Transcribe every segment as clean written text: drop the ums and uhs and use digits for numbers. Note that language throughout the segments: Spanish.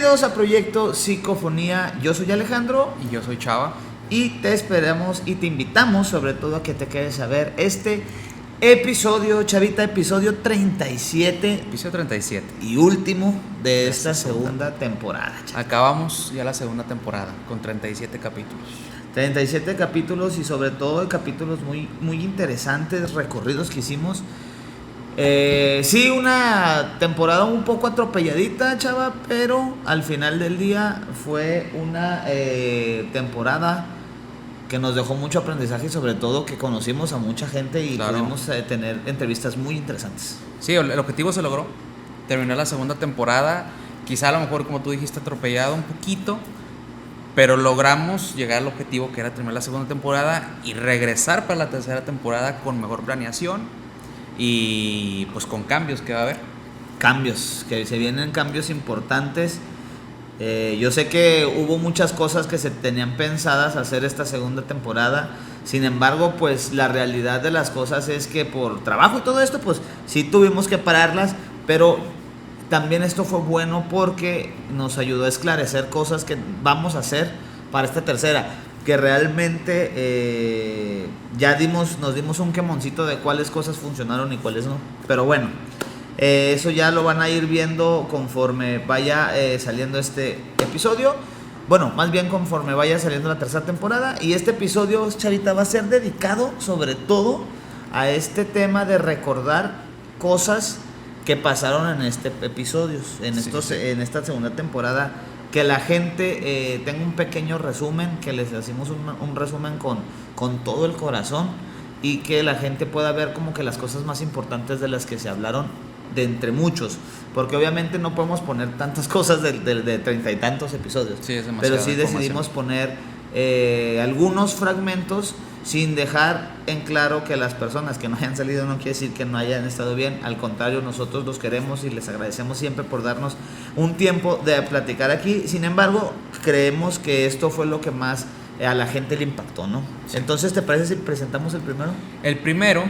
Bienvenidos a Proyecto Psicofonía. Yo soy Alejandro. Y yo soy Chava. Y te esperamos y te invitamos sobre todo a que te quedes a ver este episodio, Chavita, episodio 37. Episodio 37. Y último de esta segunda temporada, Chavita. Acabamos ya la segunda temporada con 37 capítulos. 37 capítulos y sobre todo capítulos muy interesantes, recorridos que hicimos. Sí, una temporada un poco atropelladita, Chava, pero al final del día fue una temporada que nos dejó mucho aprendizaje y sobre todo que conocimos a mucha gente y claro, pudimos tener entrevistas muy interesantes. Sí, el objetivo se logró. Terminó la segunda temporada, quizá a lo mejor, como tú dijiste, atropellado un poquito, pero logramos llegar al objetivo que era terminar la segunda temporada y regresar para la tercera temporada con mejor planeación y pues con cambios que va a haber. Cambios, que se vienen cambios importantes. Yo sé que hubo muchas cosas que se tenían pensadas hacer esta segunda temporada. Sin embargo, pues la realidad de las cosas es que por trabajo y todo esto, pues sí tuvimos que pararlas. Pero también esto fue bueno porque nos ayudó a esclarecer cosas que vamos a hacer para esta tercera, que realmente nos dimos un quemoncito de cuáles cosas funcionaron y cuáles no. Pero bueno, eso ya lo van a ir viendo conforme vaya saliendo este episodio. Bueno, más bien conforme vaya saliendo la tercera temporada. Y este episodio, Charita, va a ser dedicado sobre todo a este tema de recordar cosas que pasaron en este episodio, en esta segunda temporada. Que la gente tenga un pequeño resumen, que les hacemos un resumen con todo el corazón y que la gente pueda ver como que las cosas más importantes de las que se hablaron de entre muchos, porque obviamente no podemos poner tantas cosas de 30 y tantos episodios, sí, es demasiado, pero sí decidimos poner algunos fragmentos sin dejar en claro que las personas que no hayan salido no quiere decir que no hayan estado bien. Al contrario, nosotros los queremos y les agradecemos siempre por darnos un tiempo de platicar aquí. Sin embargo, creemos que esto fue lo que más a la gente le impactó, ¿no? Sí. Entonces, ¿te parece si presentamos el primero? El primero,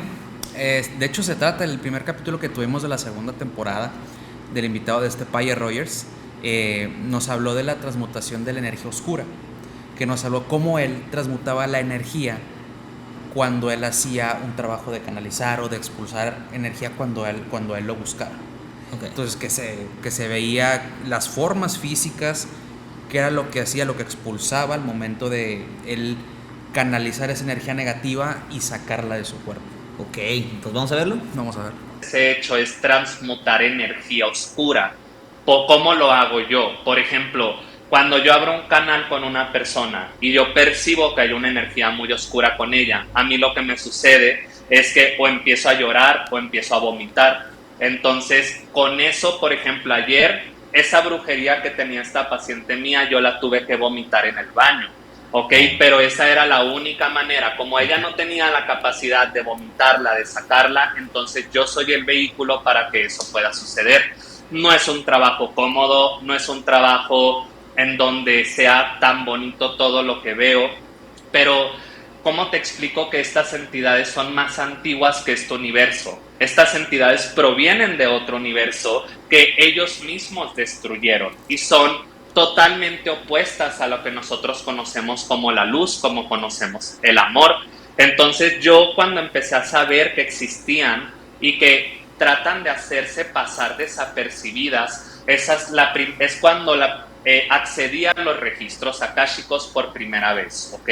de hecho se trata del primer capítulo que tuvimos de la segunda temporada, del invitado de Paye Rogers. Nos habló de la transmutación de la energía oscura, que nos habló cómo él transmutaba la energía cuando él hacía un trabajo de canalizar o de expulsar energía cuando él lo buscaba. Okay. Entonces que se veía las formas físicas, que era lo que hacía, lo que expulsaba al momento de él canalizar esa energía negativa y sacarla de su cuerpo. Ok, entonces vamos a verlo. Vamos a ver. Ese hecho es transmutar energía oscura. ¿Cómo lo hago yo? Por ejemplo, cuando yo abro un canal con una persona y yo percibo que hay una energía muy oscura con ella, a mí lo que me sucede es que o empiezo a llorar o empiezo a vomitar. Entonces, con eso, por ejemplo, ayer, esa brujería que tenía esta paciente mía, yo la tuve que vomitar en el baño, ¿ok? Pero esa era la única manera. Como ella no tenía la capacidad de vomitarla, de sacarla, entonces yo soy el vehículo para que eso pueda suceder. No es un trabajo cómodo, no es un trabajo en donde sea tan bonito todo lo que veo, pero ¿cómo te explico que estas entidades son más antiguas que este universo? Estas entidades provienen de otro universo que ellos mismos destruyeron y son totalmente opuestas a lo que nosotros conocemos como la luz, como conocemos el amor. Entonces yo cuando empecé a saber que existían y que tratan de hacerse pasar desapercibidas, es cuando accedí a los registros akáshicos por primera vez, ¿ok?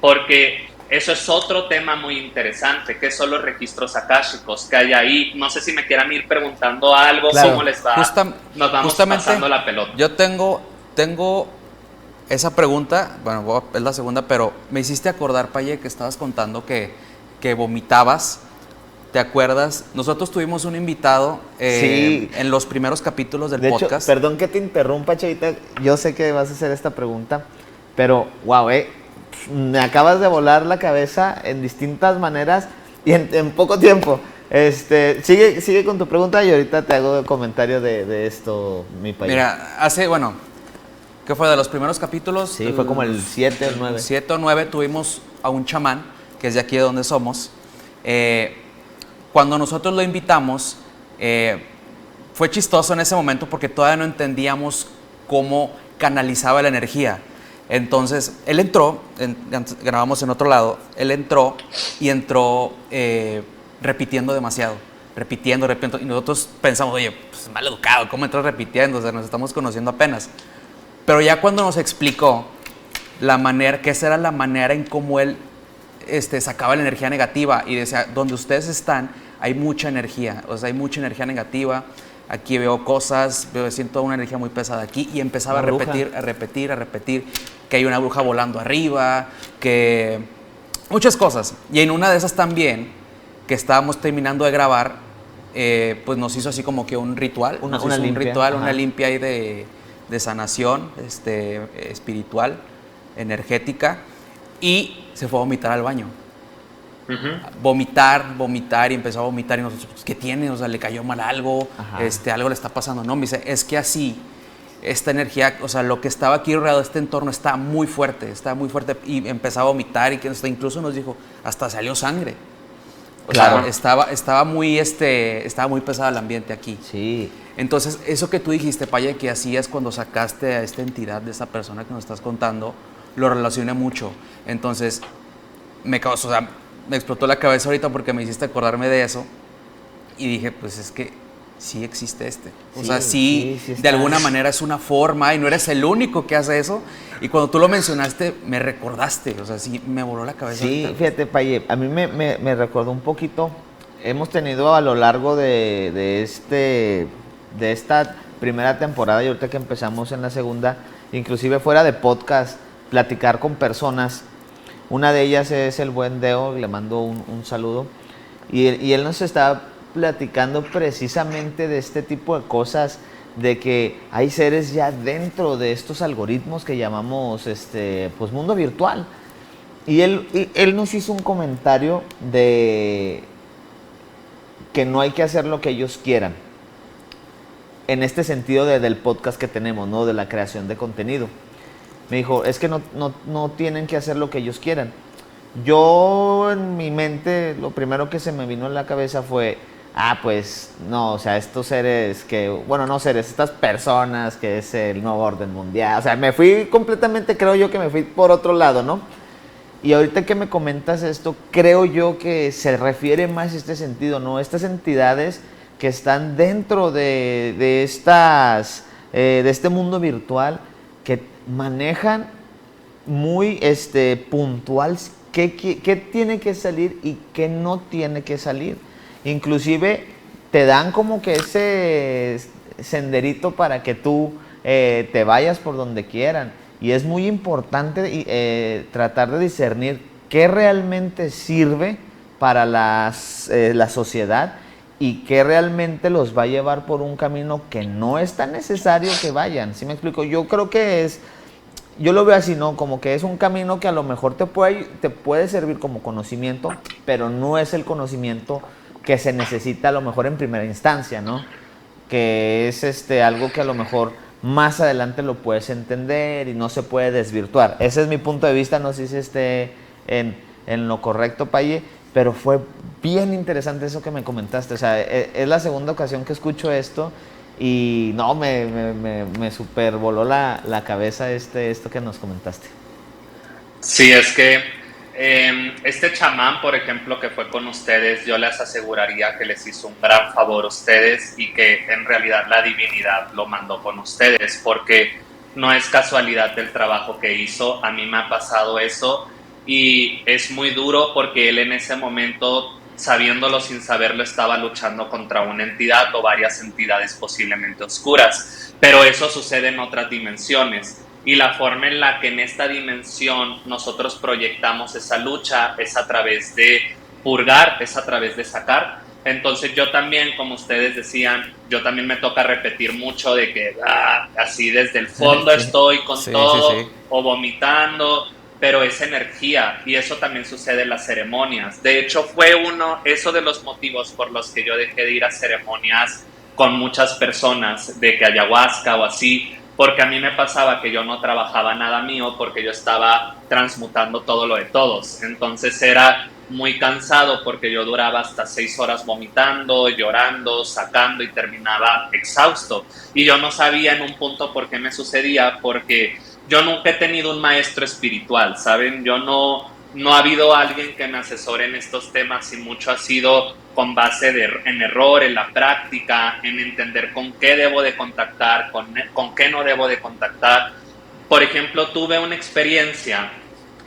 Porque eso es otro tema muy interesante, ¿qué son los registros akáshicos? ¿Qué hay ahí? No sé si me quieran ir preguntando algo, claro. ¿Cómo les va? Nos vamos pasando la pelota. Yo tengo esa pregunta, bueno, es la segunda, pero me hiciste acordar, Paye, que estabas contando que vomitabas. ¿Te acuerdas? Nosotros tuvimos un invitado sí, en los primeros capítulos del podcast. De hecho, perdón que te interrumpa, Chavita. Yo sé que vas a hacer esta pregunta, pero wow, me acabas de volar la cabeza en distintas maneras y en poco tiempo. Sigue con tu pregunta y ahorita te hago comentario de esto, mi país. Mira, ¿qué fue de los primeros capítulos? Sí, fue como el 7 o 9. 7 o 9 tuvimos a un chamán, que es de aquí de donde somos. Cuando nosotros lo invitamos, fue chistoso en ese momento porque todavía no entendíamos cómo canalizaba la energía. Entonces, él entró, grabamos en otro lado, él entró repitiendo demasiado, repitiendo, y nosotros pensamos, oye, pues mal educado, ¿cómo entras repitiendo? O sea, nos estamos conociendo apenas. Pero ya cuando nos explicó que esa era la manera en cómo él sacaba la energía negativa y decía, donde ustedes están hay mucha energía, o sea, hay mucha energía negativa, aquí veo cosas, siento una energía muy pesada aquí, y empezaba a repetir, que hay una bruja volando arriba, que muchas cosas. Y en una de esas también, que estábamos terminando de grabar, pues nos hizo así como que un ritual, una limpia ahí de sanación espiritual, energética, y se fue a vomitar al baño. Vomitar, y empezó a vomitar, y nosotros, pues, ¿qué tiene? O sea, le cayó mal algo, algo le está pasando. No, me dice, es que así, esta energía, o sea, lo que estaba aquí rodeado, este entorno está muy fuerte, y empezaba a vomitar, y que incluso nos dijo, hasta salió sangre. O sea, estaba muy pesado el ambiente aquí. Sí. Entonces, eso que tú dijiste, Paye, que hacías cuando sacaste a esta entidad de esa persona que nos estás contando, lo relacioné mucho. Entonces, me explotó la cabeza ahorita porque me hiciste acordarme de eso, y dije, pues es que sí existe O sea, sí de alguna manera es una forma, y no eres el único que hace eso. Y cuando tú lo mencionaste, me recordaste, o sea, sí me voló la cabeza. Sí, ahorita. fíjate, Paye, a mí me recordó un poquito. Hemos tenido a lo largo de esta primera temporada, y ahorita que empezamos en la segunda, inclusive fuera de podcast, platicar con personas. Una de ellas es el buen Deo, le mando un saludo. Y él nos está platicando precisamente de este tipo de cosas, de que hay seres ya dentro de estos algoritmos que llamamos pues mundo virtual. Y él nos hizo un comentario de que no hay que hacer lo que ellos quieran. En este sentido del podcast que tenemos, ¿no? De la creación de contenido. Me dijo, es que no tienen que hacer lo que ellos quieran. Yo en mi mente, lo primero que se me vino en la cabeza fue, pues no, o sea, estos seres estas personas que es el nuevo orden mundial. O sea, me fui completamente, creo yo que me fui por otro lado, ¿no? Y ahorita que me comentas esto, creo yo que se refiere más a este sentido, ¿no? Estas entidades que están dentro de este mundo virtual, que manejan muy puntual qué tiene que salir y qué no tiene que salir. Inclusive te dan como que ese senderito para que tú te vayas por donde quieran. Y es muy importante tratar de discernir qué realmente sirve para la sociedad y qué realmente los va a llevar por un camino que no es tan necesario que vayan. ¿Sí me explico? Yo creo que yo lo veo así, ¿no? Como que es un camino que a lo mejor te puede servir como conocimiento, pero no es el conocimiento que se necesita a lo mejor en primera instancia, ¿no? Que es algo que a lo mejor más adelante lo puedes entender y no se puede desvirtuar. Ese es mi punto de vista, no sé si esté en lo correcto, Paye, pero fue bien interesante eso que me comentaste. O sea, es la segunda ocasión que escucho esto y no, me super voló la cabeza esto que nos comentaste. Sí, es que este chamán, por ejemplo, que fue con ustedes, yo les aseguraría que les hizo un gran favor a ustedes y que en realidad la divinidad lo mandó con ustedes, porque no es casualidad del trabajo que hizo. A mí me ha pasado eso y es muy duro porque él en ese momento, sabiéndolo sin saberlo, estaba luchando contra una entidad o varias entidades posiblemente oscuras, pero eso sucede en otras dimensiones. Y la forma en la que en esta dimensión nosotros proyectamos esa lucha es a través de purgar, es a través de sacar. Entonces yo también, como ustedes decían, yo también me toca repetir mucho de que así desde el fondo estoy con todo, o vomitando, pero es energía, y eso también sucede en las ceremonias. De hecho fue eso de los motivos por los que yo dejé de ir a ceremonias con muchas personas, de que ayahuasca o así, porque a mí me pasaba que yo no trabajaba nada mío porque yo estaba transmutando todo lo de todos. Entonces era muy cansado porque yo duraba hasta 6 horas vomitando, llorando, sacando y terminaba exhausto. Y yo no sabía en un punto por qué me sucedía, porque yo nunca he tenido un maestro espiritual, ¿saben? Yo no ha habido alguien que me asesore en estos temas y mucho ha sido con base en error, en la práctica, en entender con qué debo de contactar, con qué no debo de contactar. Por ejemplo, tuve una experiencia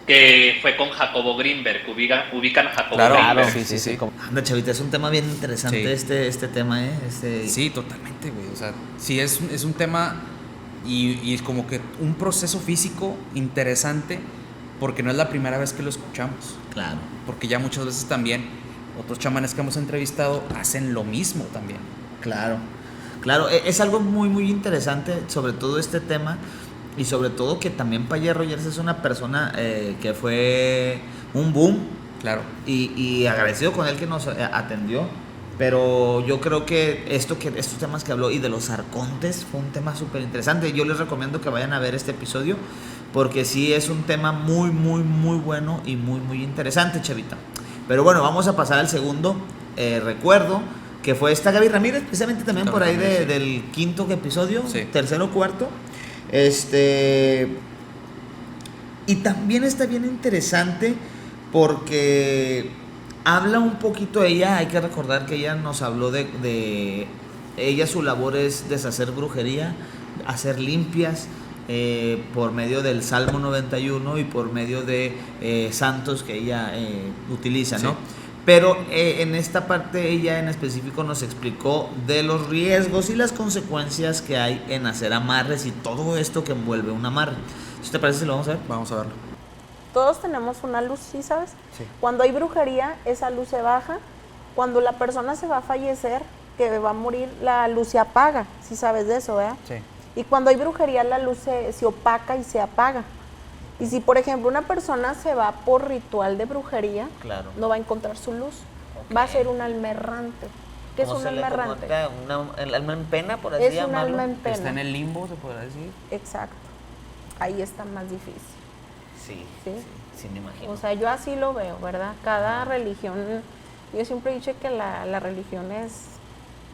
que fue con Jacobo Greenberg, ubican a Jacobo Greenberg. Sí. Anda, chavita, es un tema bien interesante este tema, ¿eh? Sí, totalmente, güey. O sea, sí es un tema y es como que un proceso físico interesante, porque no es la primera vez que lo escuchamos. Claro. Porque ya muchas veces también otros chamanes que hemos entrevistado hacen lo mismo también. Claro, es algo muy interesante, sobre todo este tema, y sobre todo que también Paye Rogers es una persona que fue un boom. Claro. Y agradecido con él que nos atendió. Pero yo creo que estos temas que habló y de los arcontes fue un tema súper interesante. Yo les recomiendo que vayan a ver este episodio, porque sí es un tema muy bueno y muy interesante, chavita. Pero bueno, vamos a pasar al segundo recuerdo, que fue esta Gaby Ramírez, precisamente también por ahí del quinto episodio, tercero o cuarto. Y también está bien interesante porque habla un poquito ella. Hay que recordar que ella nos habló de ella, su labor es deshacer brujería, hacer limpias por medio del Salmo 91 y por medio de santos que ella utiliza, ¿no? Pero en esta parte ella en específico nos explicó de los riesgos y las consecuencias que hay en hacer amarres y todo esto que envuelve un amarre. ¿Sí te parece si lo vamos a ver? Vamos a verlo. Todos tenemos una luz, ¿sí sabes? Sí. Cuando hay brujería, esa luz se baja. Cuando la persona se va a fallecer, que va a morir, la luz se apaga. ¿Sí sabes de eso, verdad? Sí. Y cuando hay brujería, la luz se opaca y se apaga. Y si, por ejemplo, una persona se va por ritual de brujería, Claro. no va a encontrar su luz. Okay. Va a ser un alma errante. ¿Qué es un alma errante? El alma en pena, por así Es un llamarlo. alma en pena. Está en el limbo, se podrá decir. Exacto. Ahí está más difícil. Sí, me imagino. O sea, yo así lo veo, ¿verdad? Cada religión, yo siempre he dicho que la religión es,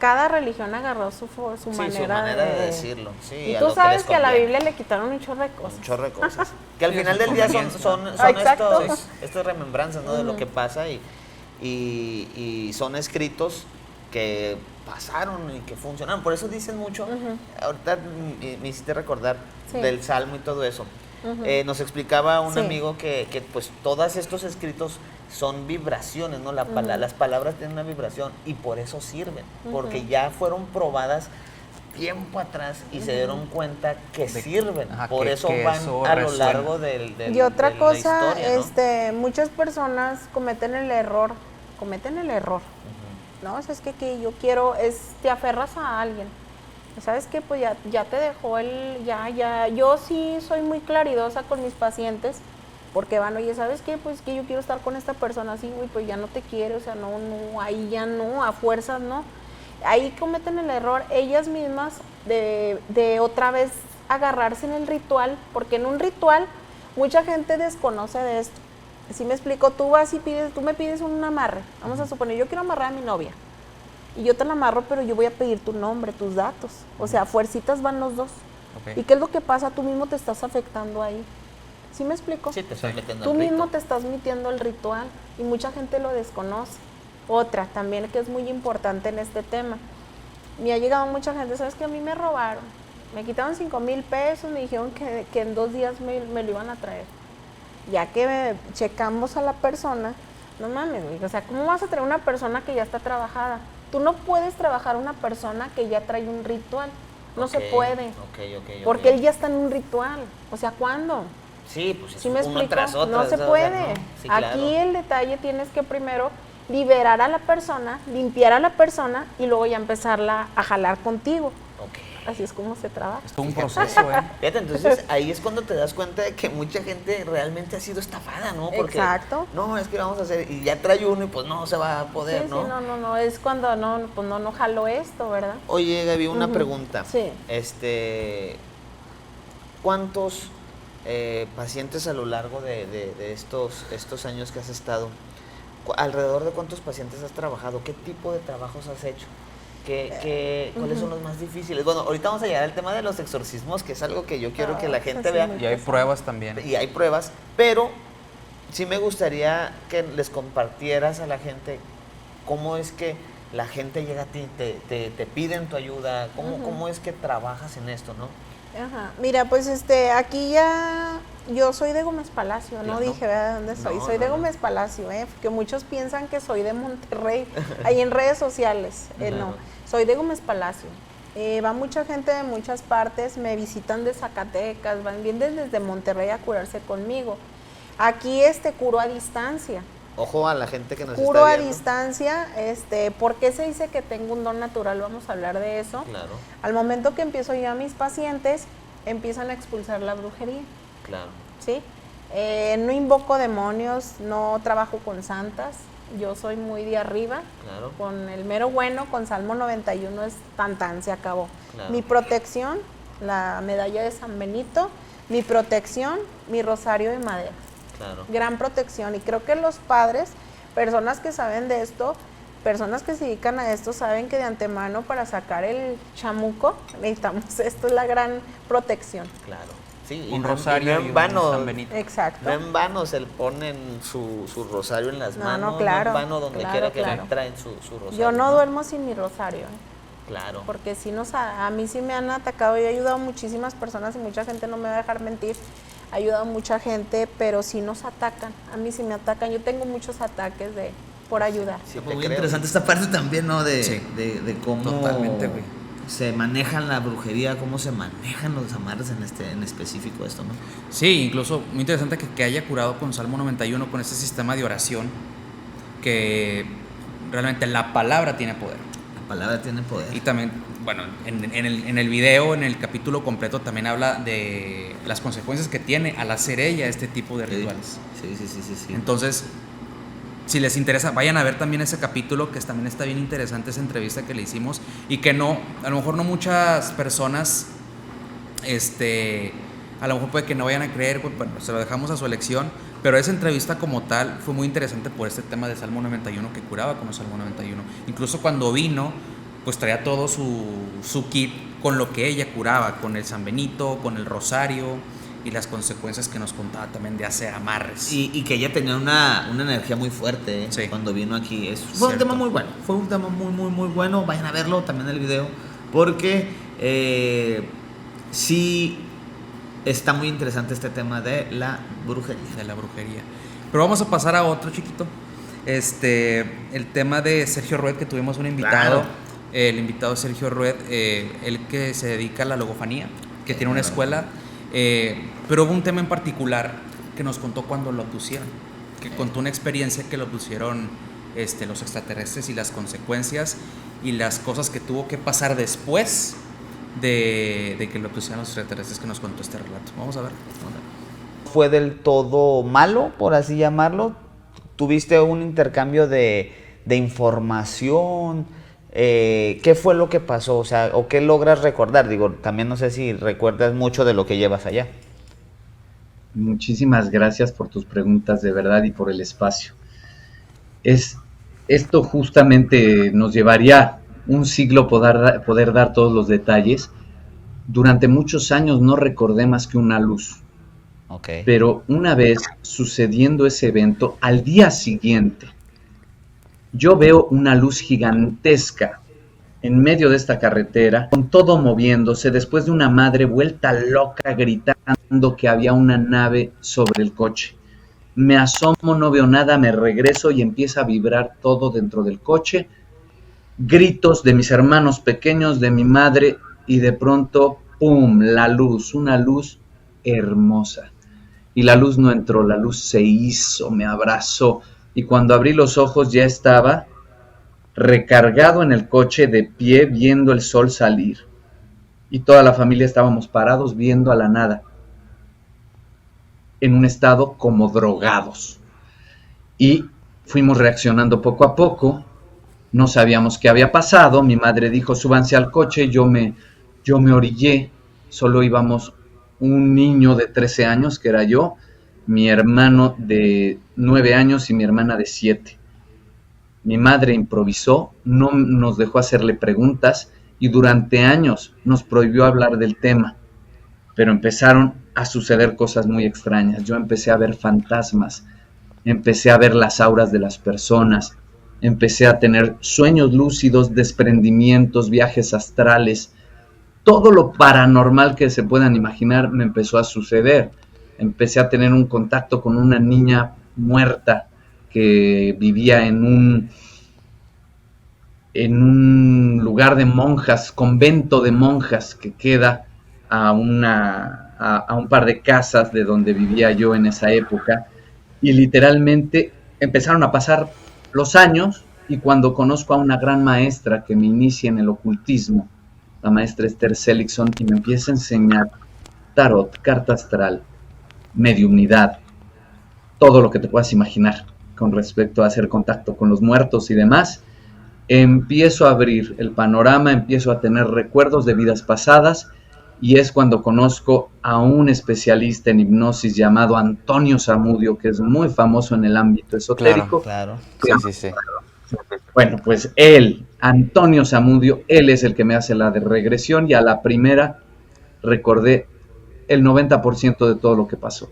cada religión agarró su manera de decirlo. Sí, y tú sabes que a la Biblia le quitaron un chorro de cosas. Un chorro de cosas. Que al final del día son estas remembranzas, ¿no? De lo que pasa y son escritos que pasaron y que funcionaron. Por eso dicen mucho, ahorita me hiciste recordar del Salmo y todo eso. Nos explicaba un amigo que pues todos estos escritos son vibraciones, ¿no? Las palabras tienen una vibración y por eso sirven, porque ya fueron probadas tiempo atrás y se dieron cuenta que sirven. Por eso van a lo largo del y otra de cosa, la historia, ¿no? muchas personas cometen el error, ¿no? O sea, es que yo quiero, te aferras a alguien. ¿Sabes qué? Pues ya te dejó yo sí soy muy claridosa con mis pacientes, porque van, oye, ¿sabes qué? Pues que yo quiero estar con esta persona así, güey, pues ya no te quiere, o sea, no, ahí ya no, a fuerzas no. Ahí cometen el error ellas mismas de otra vez agarrarse en el ritual, porque en un ritual mucha gente desconoce de esto. ¿Sí me explico? Tú vas y tú me pides un amarre, vamos a suponer, yo quiero amarrar a mi novia. Y yo te la amarro, pero yo voy a pedir tu nombre, tus datos. O sea, fuercitas van los dos. Okay. ¿Y qué es lo que pasa? Tú mismo te estás afectando ahí. ¿Sí me explico? Sí, te estás metiendo Tú al mismo rito. te estás metiendo el ritual y mucha gente lo desconoce. Otra también que es muy importante en este tema. Me ha llegado mucha gente, ¿sabes qué? A mí me robaron. Me quitaron 5,000 pesos, me dijeron que en 2 días me lo iban a traer. Ya que checamos a la persona, no mames, o sea, ¿cómo vas a traer una persona que ya está trabajada? Tú no puedes trabajar a una persona que ya trae un ritual. No se puede. Porque él ya está en un ritual. O sea, ¿cuándo? Sí, pues ¿Sí me uno explico? tras otro. No se puede. ¿no? Sí, claro. Aquí el detalle tienes que primero liberar a la persona, limpiar a la persona y luego ya empezarla a jalar contigo. Ok. Así es como se trabaja. Es todo un proceso, Fíjate, entonces ahí es cuando te das cuenta de que mucha gente realmente ha sido estafada, ¿no? Porque, exacto. No, es que vamos a hacer, y ya trae uno y pues no se va a poder, Sí, ¿no? sí, no, es cuando no jalo esto, ¿verdad? Oye, Gaby, una pregunta. Sí. ¿Cuántos pacientes a lo largo de estos años que has estado ¿alrededor de cuántos pacientes has trabajado? ¿Qué tipo de trabajos has hecho? ¿Cuáles son los más difíciles? Bueno, ahorita vamos a llegar al tema de los exorcismos, que es algo que yo quiero que la gente vea. Y hay pruebas también. Y hay pruebas, pero sí me gustaría que les compartieras a la gente cómo es que la gente llega a ti, te piden tu ayuda, cómo es que trabajas en esto, ¿no? Ajá. Mira, pues aquí ya yo soy de Gómez Palacio, no dije, ¿verdad? ¿De dónde soy? Soy de Gómez Palacio, porque muchos piensan que soy de Monterrey, ahí en redes sociales, no, soy de Gómez Palacio. Va mucha gente de muchas partes, me visitan de Zacatecas, vienen desde Monterrey a curarse conmigo. Aquí curo a distancia. Ojo a la gente que nos Curo está a viendo. distancia, ¿por qué se dice que tengo un don natural? Vamos a hablar de eso. Claro. Al momento que empiezo yo a mis pacientes, empiezan a expulsar la brujería. Claro. ¿Sí? No invoco demonios, no trabajo con santas, yo soy muy de arriba. Claro. Con el mero bueno, con Salmo 91 es tan, se acabó. Claro. Mi protección, la medalla de San Benito, mi protección, mi rosario de madera. Claro. Gran protección, y creo que los padres, personas que saben de esto, personas que se dedican a esto, saben que de antemano para sacar el chamuco necesitamos esto, es la gran protección. Claro. Sí, Un rosario y un San Benito. Exacto. No en vano se ponen su rosario en las manos, claro, no en vano donde quiera que claro. traen su rosario. Yo no duermo sin mi rosario, Claro. porque si a mí sí me han atacado, yo he ayudado a muchísimas personas y mucha gente no me va a dejar mentir, he ayudado a mucha gente, pero sí nos atacan, a mí sí me atacan, yo tengo muchos ataques por ayudar. Sí, Muy interesante esta parte también, ¿no? De cómo Totalmente, güey. se manejan la brujería, cómo se manejan los amarres en específico esto, ¿no? Sí, incluso muy interesante que haya curado con Salmo 91, con este sistema de oración, que realmente la palabra tiene poder. La palabra tiene poder. Y también, bueno, en el video, en el capítulo completo, también habla de las consecuencias que tiene al hacer ella este tipo de rituales. Sí. Entonces, si les interesa, vayan a ver también ese capítulo, que también está bien interesante esa entrevista que le hicimos, y que a lo mejor no muchas personas, a lo mejor puede que no vayan a creer, bueno, se lo dejamos a su elección, pero esa entrevista como tal fue muy interesante por este tema de Salmo 91, que curaba con el Salmo 91. Incluso cuando vino, pues traía todo su kit con lo que ella curaba, con el San Benito, con el rosario, y las consecuencias que nos contaba también de hacer amarres. Y que ella tenía una energía muy fuerte, ¿eh? Sí. Cuando vino aquí. Fue Cierto. un tema muy bueno. Fue un tema muy bueno. Vayan a verlo también el video. Porque sí está muy interesante este tema de la brujería. De la brujería. Pero vamos a pasar a otro, chiquito. El tema de Sergio Rued, que tuvimos un invitado. Claro. El invitado Sergio Rued, él que se dedica a la logofanía, que tiene una escuela. Pero hubo un tema en particular que nos contó cuando lo pusieron, que contó una experiencia que lo pusieron los extraterrestres y las consecuencias y las cosas que tuvo que pasar después de que lo pusieron los extraterrestres, que nos contó este relato. Vamos a ver. ¿Fue del todo malo, por así llamarlo? ¿Tuviste un intercambio de información? ¿Qué fue lo que pasó? O sea, ¿o qué logras recordar? Digo, también no sé si recuerdas mucho de lo que llevas allá. Muchísimas gracias por tus preguntas, de verdad, y por el espacio. Esto justamente nos llevaría un siglo poder dar todos los detalles. Durante muchos años no recordé más que una luz. Okay. Pero una vez sucediendo ese evento, al día siguiente, yo veo una luz gigantesca en medio de esta carretera, con todo moviéndose, después de una madre vuelta loca gritando que había una nave sobre el coche. Me asomo, no veo nada, me regreso y empieza a vibrar todo dentro del coche. Gritos de mis hermanos pequeños, de mi madre, y de pronto, ¡pum!, la luz, una luz hermosa. Y la luz no entró, la luz se hizo, me abrazó. Y cuando abrí los ojos ya estaba recargado en el coche, de pie, viendo el sol salir. Y toda la familia estábamos parados viendo a la nada, en un estado como drogados. Y fuimos reaccionando poco a poco, no sabíamos qué había pasado. Mi madre dijo, súbanse al coche, yo me orillé. Solo íbamos un niño de 13 años, que era yo, mi hermano de 9 años y mi hermana de 7. Mi madre improvisó, no nos dejó hacerle preguntas y durante años nos prohibió hablar del tema. Pero empezaron a suceder cosas muy extrañas. Yo empecé a ver fantasmas, empecé a ver las auras de las personas, empecé a tener sueños lúcidos, desprendimientos, viajes astrales. Todo lo paranormal que se puedan imaginar me empezó a suceder. Empecé a tener un contacto con una niña muerta que vivía en un lugar de monjas, convento de monjas que queda a un par de casas de donde vivía yo en esa época, y literalmente empezaron a pasar los años, y cuando conozco a una gran maestra que me inicia en el ocultismo, la maestra Esther Seligson, y me empieza a enseñar tarot, carta astral, mediumnidad, todo lo que te puedas imaginar con respecto a hacer contacto con los muertos y demás, empiezo a abrir el panorama, empiezo a tener recuerdos de vidas pasadas, y es cuando conozco a un especialista en hipnosis llamado Antonio Zamudio, que es muy famoso en el ámbito esotérico. Claro. Sí. Bueno, pues Antonio Zamudio, él es el que me hace la de regresión, y a la primera recordé el 90% de todo lo que pasó.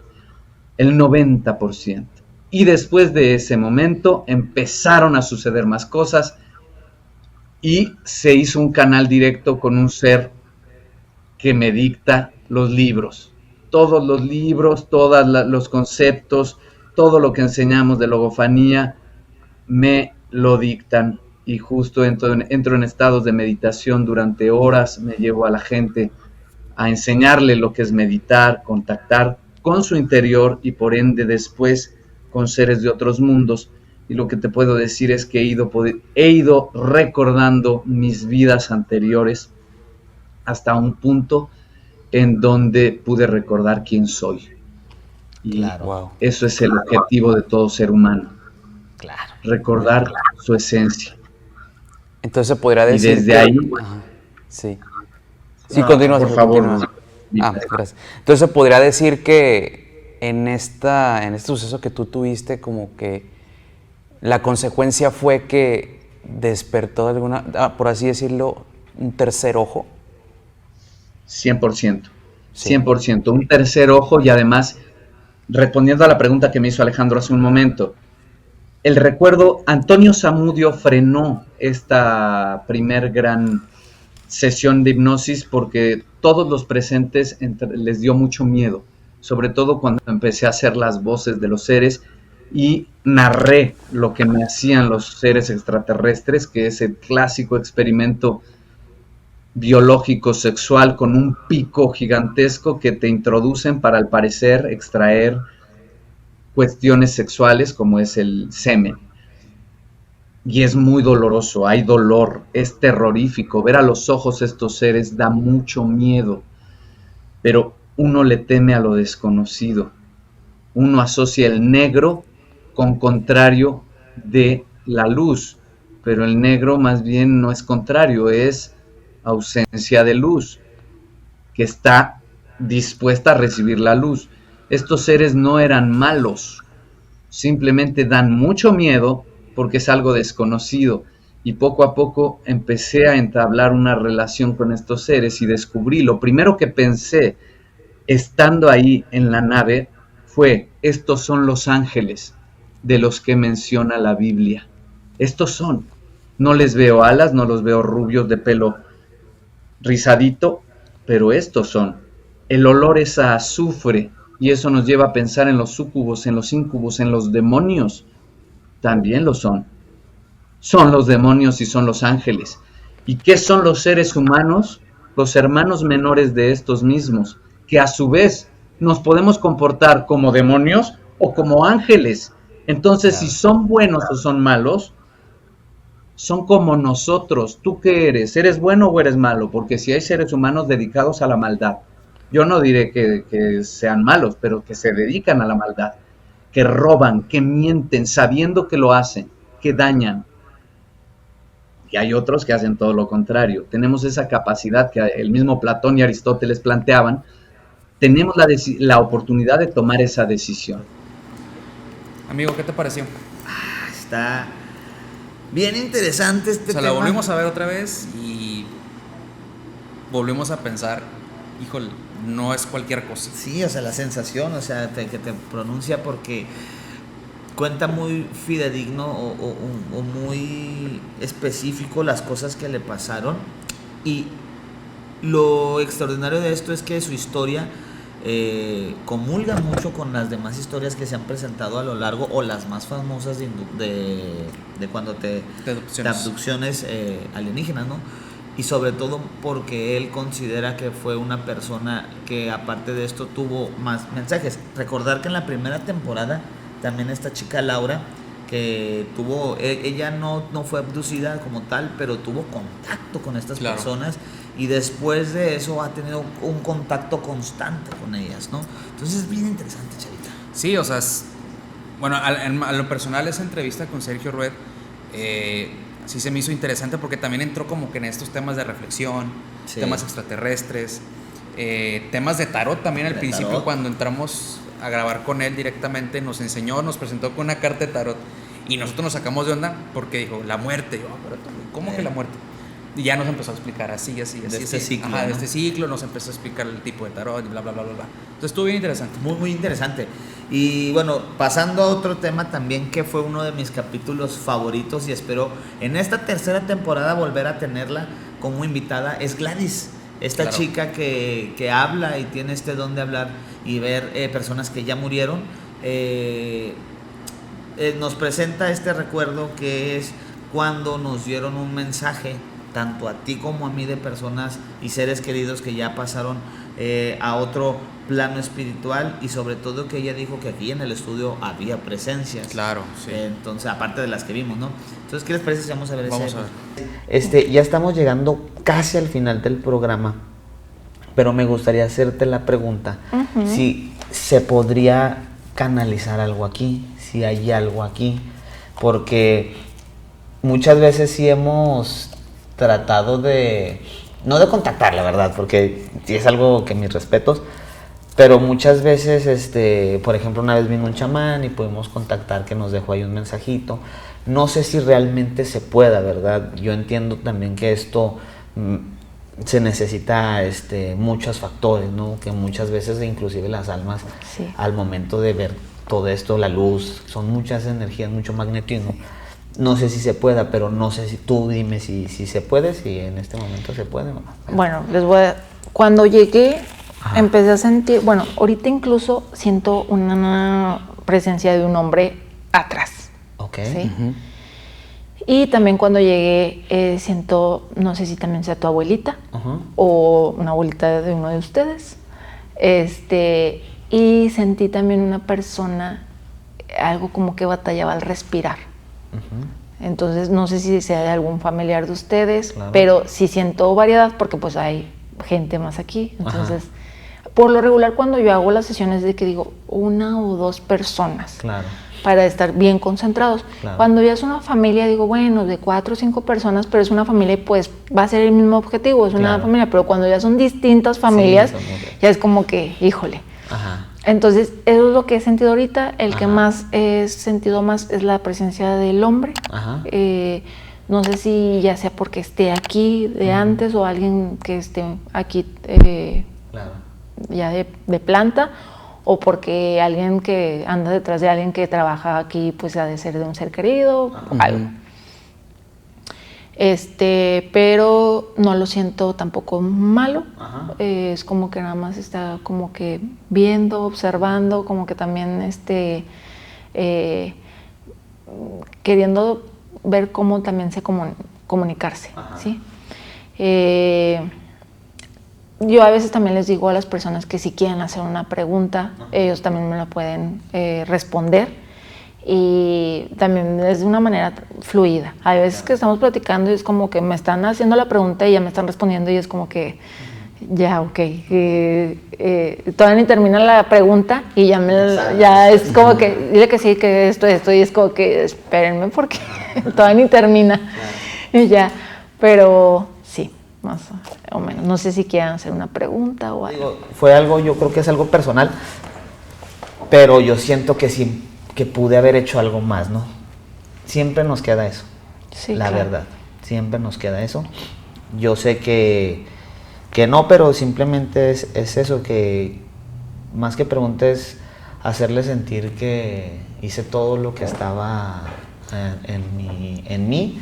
El 90%. Y después de ese momento empezaron a suceder más cosas, y se hizo un canal directo con un ser que me dicta los libros. Todos los libros, todos los conceptos, todo lo que enseñamos de logofanía, me lo dictan. Y justo entro en estados de meditación durante horas, me llevo a la gente a enseñarle lo que es meditar, contactar con su interior y por ende después con seres de otros mundos. Y lo que te puedo decir es que he ido recordando mis vidas anteriores hasta un punto en donde pude recordar quién soy. Y Claro. eso es el objetivo de todo ser humano, Claro. recordar su esencia. Entonces se podría Y decir desde que- ahí, Ajá, sí. Sí, No, continúa. por continúa. favor. Gracias. Entonces se podría decir que en este suceso que tú tuviste, como que la consecuencia fue que despertó por así decirlo, un tercer ojo. 100%. Sí. 100%. Un tercer ojo, y además, respondiendo a la pregunta que me hizo Alejandro hace un momento, el recuerdo, Antonio Zamudio frenó esta primer gran sesión de hipnosis porque todos los presentes les dio mucho miedo, sobre todo cuando empecé a hacer las voces de los seres y narré lo que me hacían los seres extraterrestres, que es el clásico experimento biológico sexual con un pico gigantesco que te introducen para, al parecer, extraer cuestiones sexuales como es el semen. Y es muy doloroso, hay dolor, es terrorífico. Ver a los ojos estos seres da mucho miedo, pero uno le teme a lo desconocido. Uno asocia el negro con contrario de la luz, pero el negro más bien no es contrario, es ausencia de luz, que está dispuesta a recibir la luz. Estos seres no eran malos, simplemente dan mucho miedo porque es algo desconocido, y poco a poco empecé a entablar una relación con estos seres y descubrí, lo primero que pensé estando ahí en la nave fue: estos son los ángeles de los que menciona la Biblia. Estos son. No les veo alas, no los veo rubios de pelo rizadito, pero estos son. El olor es a azufre, y eso nos lleva a pensar en los súcubos, en los íncubos, en los demonios. También lo son. Son los demonios y son los ángeles. ¿Y qué son los seres humanos? Los hermanos menores de estos mismos, que a su vez nos podemos comportar como demonios o como ángeles. Entonces, si son buenos o son malos, son como nosotros. ¿Tú qué eres? ¿Eres bueno o eres malo? Porque si hay seres humanos dedicados a la maldad, yo no diré que sean malos, pero que se dedican a la maldad, que roban, que mienten, sabiendo que lo hacen, que dañan. Y hay otros que hacen todo lo contrario. Tenemos esa capacidad que el mismo Platón y Aristóteles planteaban. Tenemos la oportunidad de tomar esa decisión. Amigo, ¿qué te pareció? Está Bien interesante este O sea, tema. la volvimos a ver otra vez y volvimos a pensar, híjole, no es cualquier cosa. Sí, o sea, la sensación, o sea, que te pronuncia porque cuenta muy fidedigno o muy específico las cosas que le pasaron. Y lo extraordinario de esto es que su historia comulga mucho con las demás historias que se han presentado a lo largo, o las más famosas de cuando De de abducciones alienígenas, ¿no? Y sobre todo porque él considera que fue una persona que aparte de esto tuvo más mensajes. Recordar que en la primera temporada también esta chica Laura, que tuvo, ella no fue abducida como tal, pero tuvo contacto con estas Claro. personas, y después de eso ha tenido un contacto constante con ellas, ¿no? Entonces es bien interesante, Chavita. Sí, o sea, bueno, a lo personal esa entrevista con Sergio Rued sí se me hizo interesante porque también entró como que en estos temas de reflexión, Sí. temas extraterrestres, temas de tarot también al De principio tarot. cuando entramos a grabar con él directamente, nos presentó con una carta de tarot y nosotros nos sacamos de onda porque dijo, la muerte. Yo, pero ¿cómo que la muerte? Y ya nos empezó a explicar así. De este así. ciclo, Ajá, ¿no? de este ciclo, nos empezó a explicar el tipo de tarot y bla, bla, bla, bla, bla. Entonces estuvo bien interesante. Muy, muy interesante. Y bueno, pasando a otro tema también que fue uno de mis capítulos favoritos y espero en esta tercera temporada volver a tenerla como invitada, es Gladys. Esta Claro. chica que habla y tiene este don de hablar y ver personas que ya murieron. Nos presenta este recuerdo que es cuando nos dieron un mensaje, tanto a ti como a mí, de personas y seres queridos que ya pasaron a otro plano espiritual, y sobre todo que ella dijo que aquí en el estudio había presencias. Claro, sí. Entonces, aparte de las que vimos, ¿no? Entonces, ¿qué les parece si vamos a ver Vamos ese? a ver. Ya estamos llegando casi al final del programa, pero me gustaría hacerte la pregunta, si se podría canalizar algo aquí, si hay algo aquí, porque muchas veces sí hemos tratado no de contactar, la verdad, porque sí es algo que mis respetos, pero muchas veces, por ejemplo, una vez vino un chamán y pudimos contactar, que nos dejó ahí un mensajito. No sé si realmente se pueda, ¿verdad? Yo entiendo también que esto se necesita muchos factores, ¿no? Que muchas veces inclusive las almas, Sí. al momento de ver todo esto, la luz, son muchas energías, mucho magnetismo. No sé si se pueda, pero no sé si tú dime si se puede, si en este momento se puede o no. Bueno, cuando llegué, Ajá. empecé a sentir, bueno, ahorita incluso siento una presencia de un hombre atrás. Ok. ¿Sí? Y también cuando llegué siento, no sé si también sea tu abuelita Ajá. o una abuelita de uno de ustedes. Y sentí también una persona, algo como que batallaba al respirar. Ujú. Entonces no sé si sea de algún familiar de ustedes, Claro. pero sí siento variedad porque pues hay gente más aquí. Entonces, por lo regular cuando yo hago las sesiones de que digo una o dos personas Claro. para estar bien concentrados. Claro. Cuando ya es una familia digo, bueno, de 4 o 5 personas, pero es una familia y pues va a ser el mismo objetivo, es una Claro. familia, pero cuando ya son distintas familias, son muchas. ya es como que, híjole. Ajá. Entonces, eso es lo que he sentido ahorita. El que Ajá. más he sentido más es la presencia del hombre. Ajá. No sé si ya sea porque esté aquí de antes o alguien que esté aquí Claro. ya de planta, o porque alguien que anda detrás de alguien que trabaja aquí, pues ha de ser de un ser querido, algo. Pero no lo siento tampoco malo. Ajá. Es como que nada más está como que viendo, observando, como que también queriendo ver cómo también se comunicarse, Ajá. ¿sí? Yo a veces también les digo a las personas que si quieren hacer una pregunta, ellos también me la pueden responder. Y también es de una manera fluida. Hay veces que estamos platicando y es como que me están haciendo la pregunta y ya me están respondiendo y es como que ya, ok. Todavía ni termina la pregunta y ya es como que dile que sí, que esto, y es como que espérenme porque todavía ni termina. Y ya, pero sí, más o menos. No sé si quieran hacer una pregunta o algo. Digo, fue algo, yo creo que es algo personal, pero yo siento que sí, que pude haber hecho algo más, ¿no? Siempre nos queda eso. Sí, la claro. verdad. Siempre nos queda eso. Yo sé que no, pero simplemente es eso, que más que preguntes, hacerle sentir que hice todo lo que estaba en mí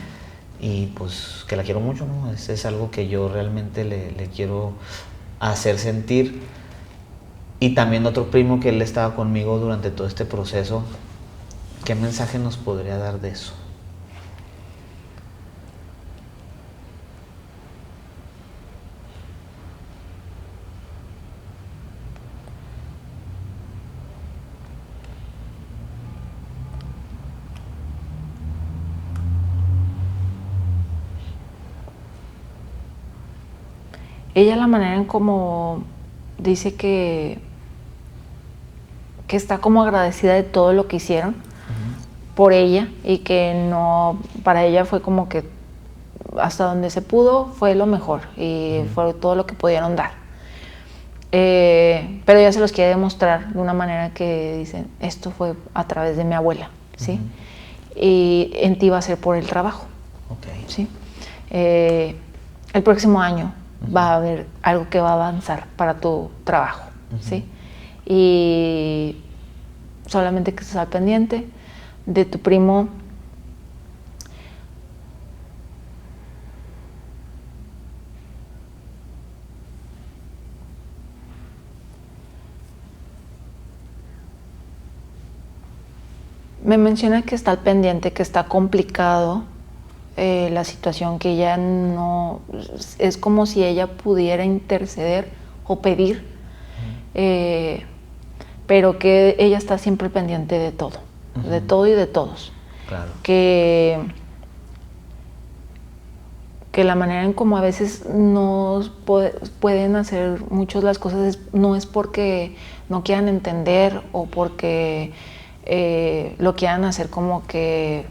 y pues que la quiero mucho, ¿no? Es algo que yo realmente le quiero hacer sentir. Y también otro primo que él estaba conmigo durante todo este proceso, ¿qué mensaje nos podría dar de eso? Ella, la manera en cómo dice que está como agradecida de todo lo que hicieron por ella, y que no, para ella fue como que hasta donde se pudo fue lo mejor y fue todo lo que pudieron dar. Pero ella se los quiere demostrar de una manera que dicen, esto fue a través de mi abuela, ¿sí? Y en ti va a ser por el trabajo, Okay. ¿sí? El próximo año va a haber algo que va a avanzar para tu trabajo, ¿sí? Y solamente que estés al pendiente de tu primo. Me menciona que está al pendiente, que está complicado la situación, que ella no... Es como si ella pudiera interceder o pedir, pero que ella está siempre pendiente de todo, de todo y de todos. Claro. Que la manera en como a veces nos pueden hacer muchas las cosas no es porque no quieran entender o porque lo quieran hacer como que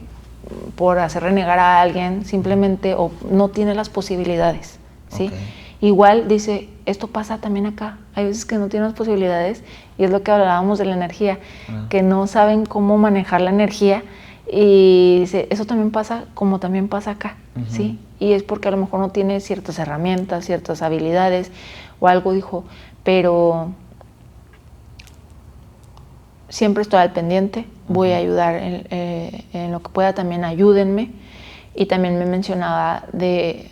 por hacer renegar a alguien, simplemente, o no tiene las posibilidades, ¿sí? Okay. Igual dice, esto pasa también acá, hay veces que no tienen las posibilidades, y es lo que hablábamos de la energía, que no saben cómo manejar la energía, y dice, eso también pasa como también pasa acá, ¿sí? Y es porque a lo mejor no tiene ciertas herramientas, ciertas habilidades, o algo dijo, pero siempre estoy al pendiente, voy a ayudar en lo que pueda, también ayúdenme. Y también me mencionaba de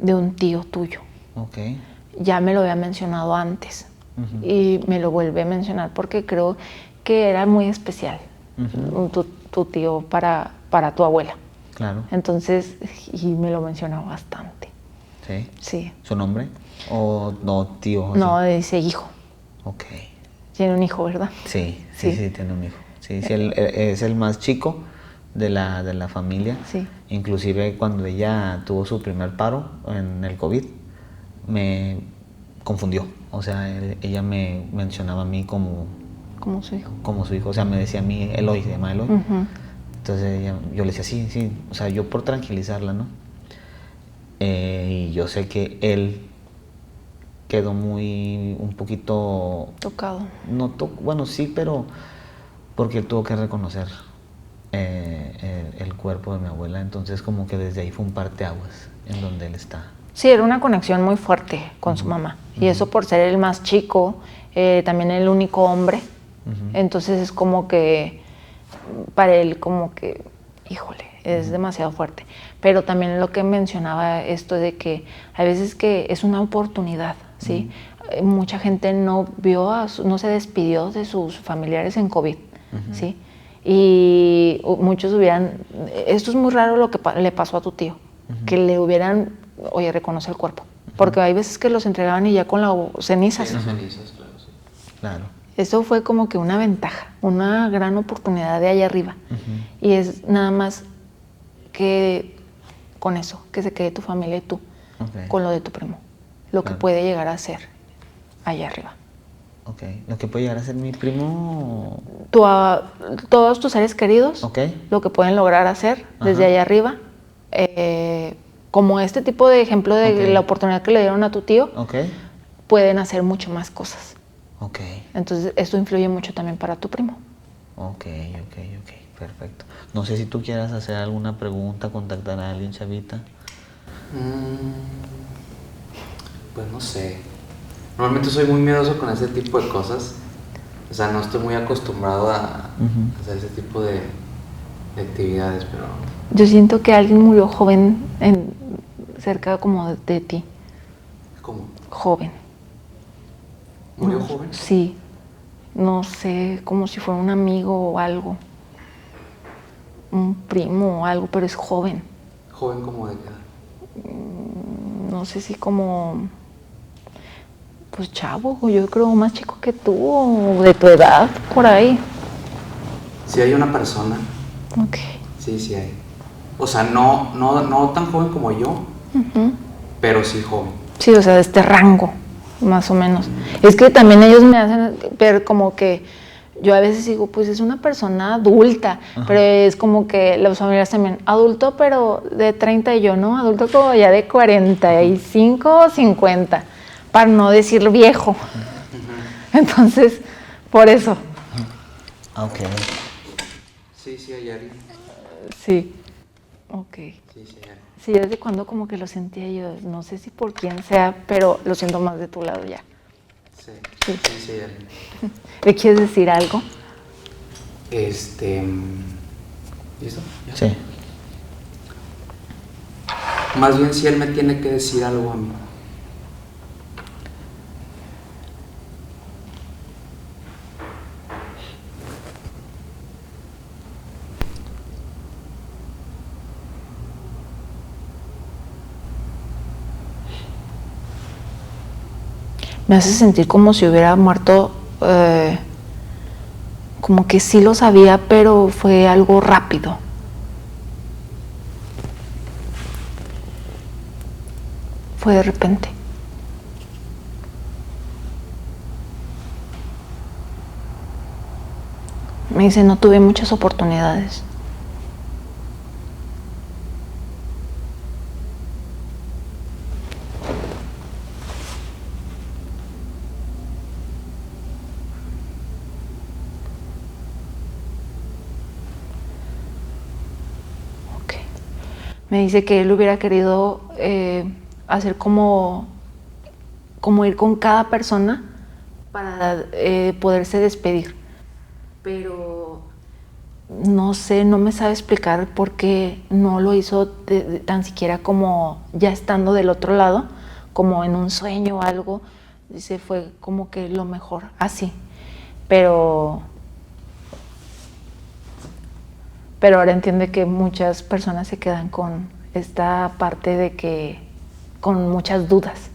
un tío tuyo. Okay. Ya me lo había mencionado antes y me lo vuelve a mencionar porque creo que era muy especial tu tío para tu abuela. Claro. Entonces, y me lo mencionó bastante. Sí. Sí. ¿Su nombre? ¿O no, tío? No, dice hijo. Ok. Tiene un hijo, ¿verdad? Sí, Sí. tiene un hijo. Sí, él es el más chico de la familia. Sí. Inclusive cuando ella tuvo su primer paro en el COVID, me confundió. O sea, ella me mencionaba a mí como su hijo. Como su hijo. O sea, me decía a mí Eloy, se llama Eloy. Entonces yo le decía, sí. O sea, yo por tranquilizarla, ¿no? Y yo sé que él quedó un poquito... Tocado. Bueno, sí, pero porque él tuvo que reconocer el cuerpo de mi abuela. Entonces como que desde ahí fue un parteaguas en donde él está. Sí, era una conexión muy fuerte con su mamá. Y eso por ser el más chico, también el único hombre. Entonces es como que, para él como que, híjole, es demasiado fuerte. Pero también lo que mencionaba esto de que hay veces que es una oportunidad, ¿sí? Mucha gente no se despidió de sus familiares en COVID, ¿sí? Y muchos esto es muy raro lo que le pasó a tu tío, que le hubieran, oye, reconoce el cuerpo. Porque hay veces que los entregaban y ya con las cenizas. Cenizas, claro, sí. Claro. Eso fue como que una ventaja, una gran oportunidad de allá arriba. Y es nada más que con eso, que se quede tu familia y tú, con lo de tu primo. Lo que puede llegar a ser allá arriba. Ok. Lo que puede llegar a ser mi primo... Todos tus seres queridos, lo que pueden lograr hacer desde allá arriba, como este tipo de ejemplo de la oportunidad que le dieron a tu tío, pueden hacer mucho más cosas. Ok. Entonces, esto influye mucho también para tu primo. Ok, perfecto. No sé si tú quieras hacer alguna pregunta, contactar a alguien, chavita. Pues no sé. Normalmente soy muy miedoso con ese tipo de cosas. O sea, no estoy muy acostumbrado a hacer ese tipo de actividades, pero... Yo siento que alguien murió joven cerca como de ti. ¿Cómo? Joven. ¿Murió No, joven? Sí. No sé, como si fuera un amigo o algo. Un primo o algo, pero es joven. ¿Joven como de qué edad? No sé si como... Pues chavo, yo creo más chico que tú, o de tu edad, por ahí. Si hay una persona, Ok. sí hay. O sea, no tan joven como yo, pero sí joven. Sí, o sea, de este rango, más o menos. Es que también ellos me hacen ver como que yo a veces digo, pues es una persona adulta, pero es como que los familiares también, adulto pero de 30 y yo, ¿no? Adulto como ya de 45 o 50, para no decir viejo. Entonces, por eso. Ok. Sí hay alguien. Sí. Ok. Sí hay alguien. Sí, desde cuando como que lo sentía yo, no sé si por quién sea, pero lo siento más de tu lado ya. Sí Sí. hay alguien. ¿Le quieres decir algo? ¿Listo? ¿Ya? Sí. Más bien si él me tiene que decir algo a mí. Me hace sentir como si hubiera muerto, como que sí lo sabía, pero fue algo rápido. Fue de repente. Me dice, no tuve muchas oportunidades. Me dice que él hubiera querido hacer como ir con cada persona para poderse despedir. Pero no sé, no me sabe explicar por qué no lo hizo tan siquiera como ya estando del otro lado, como en un sueño o algo. Dice, fue como que lo mejor, así. Pero ahora entiende que muchas personas se quedan con esta parte de que, con muchas dudas.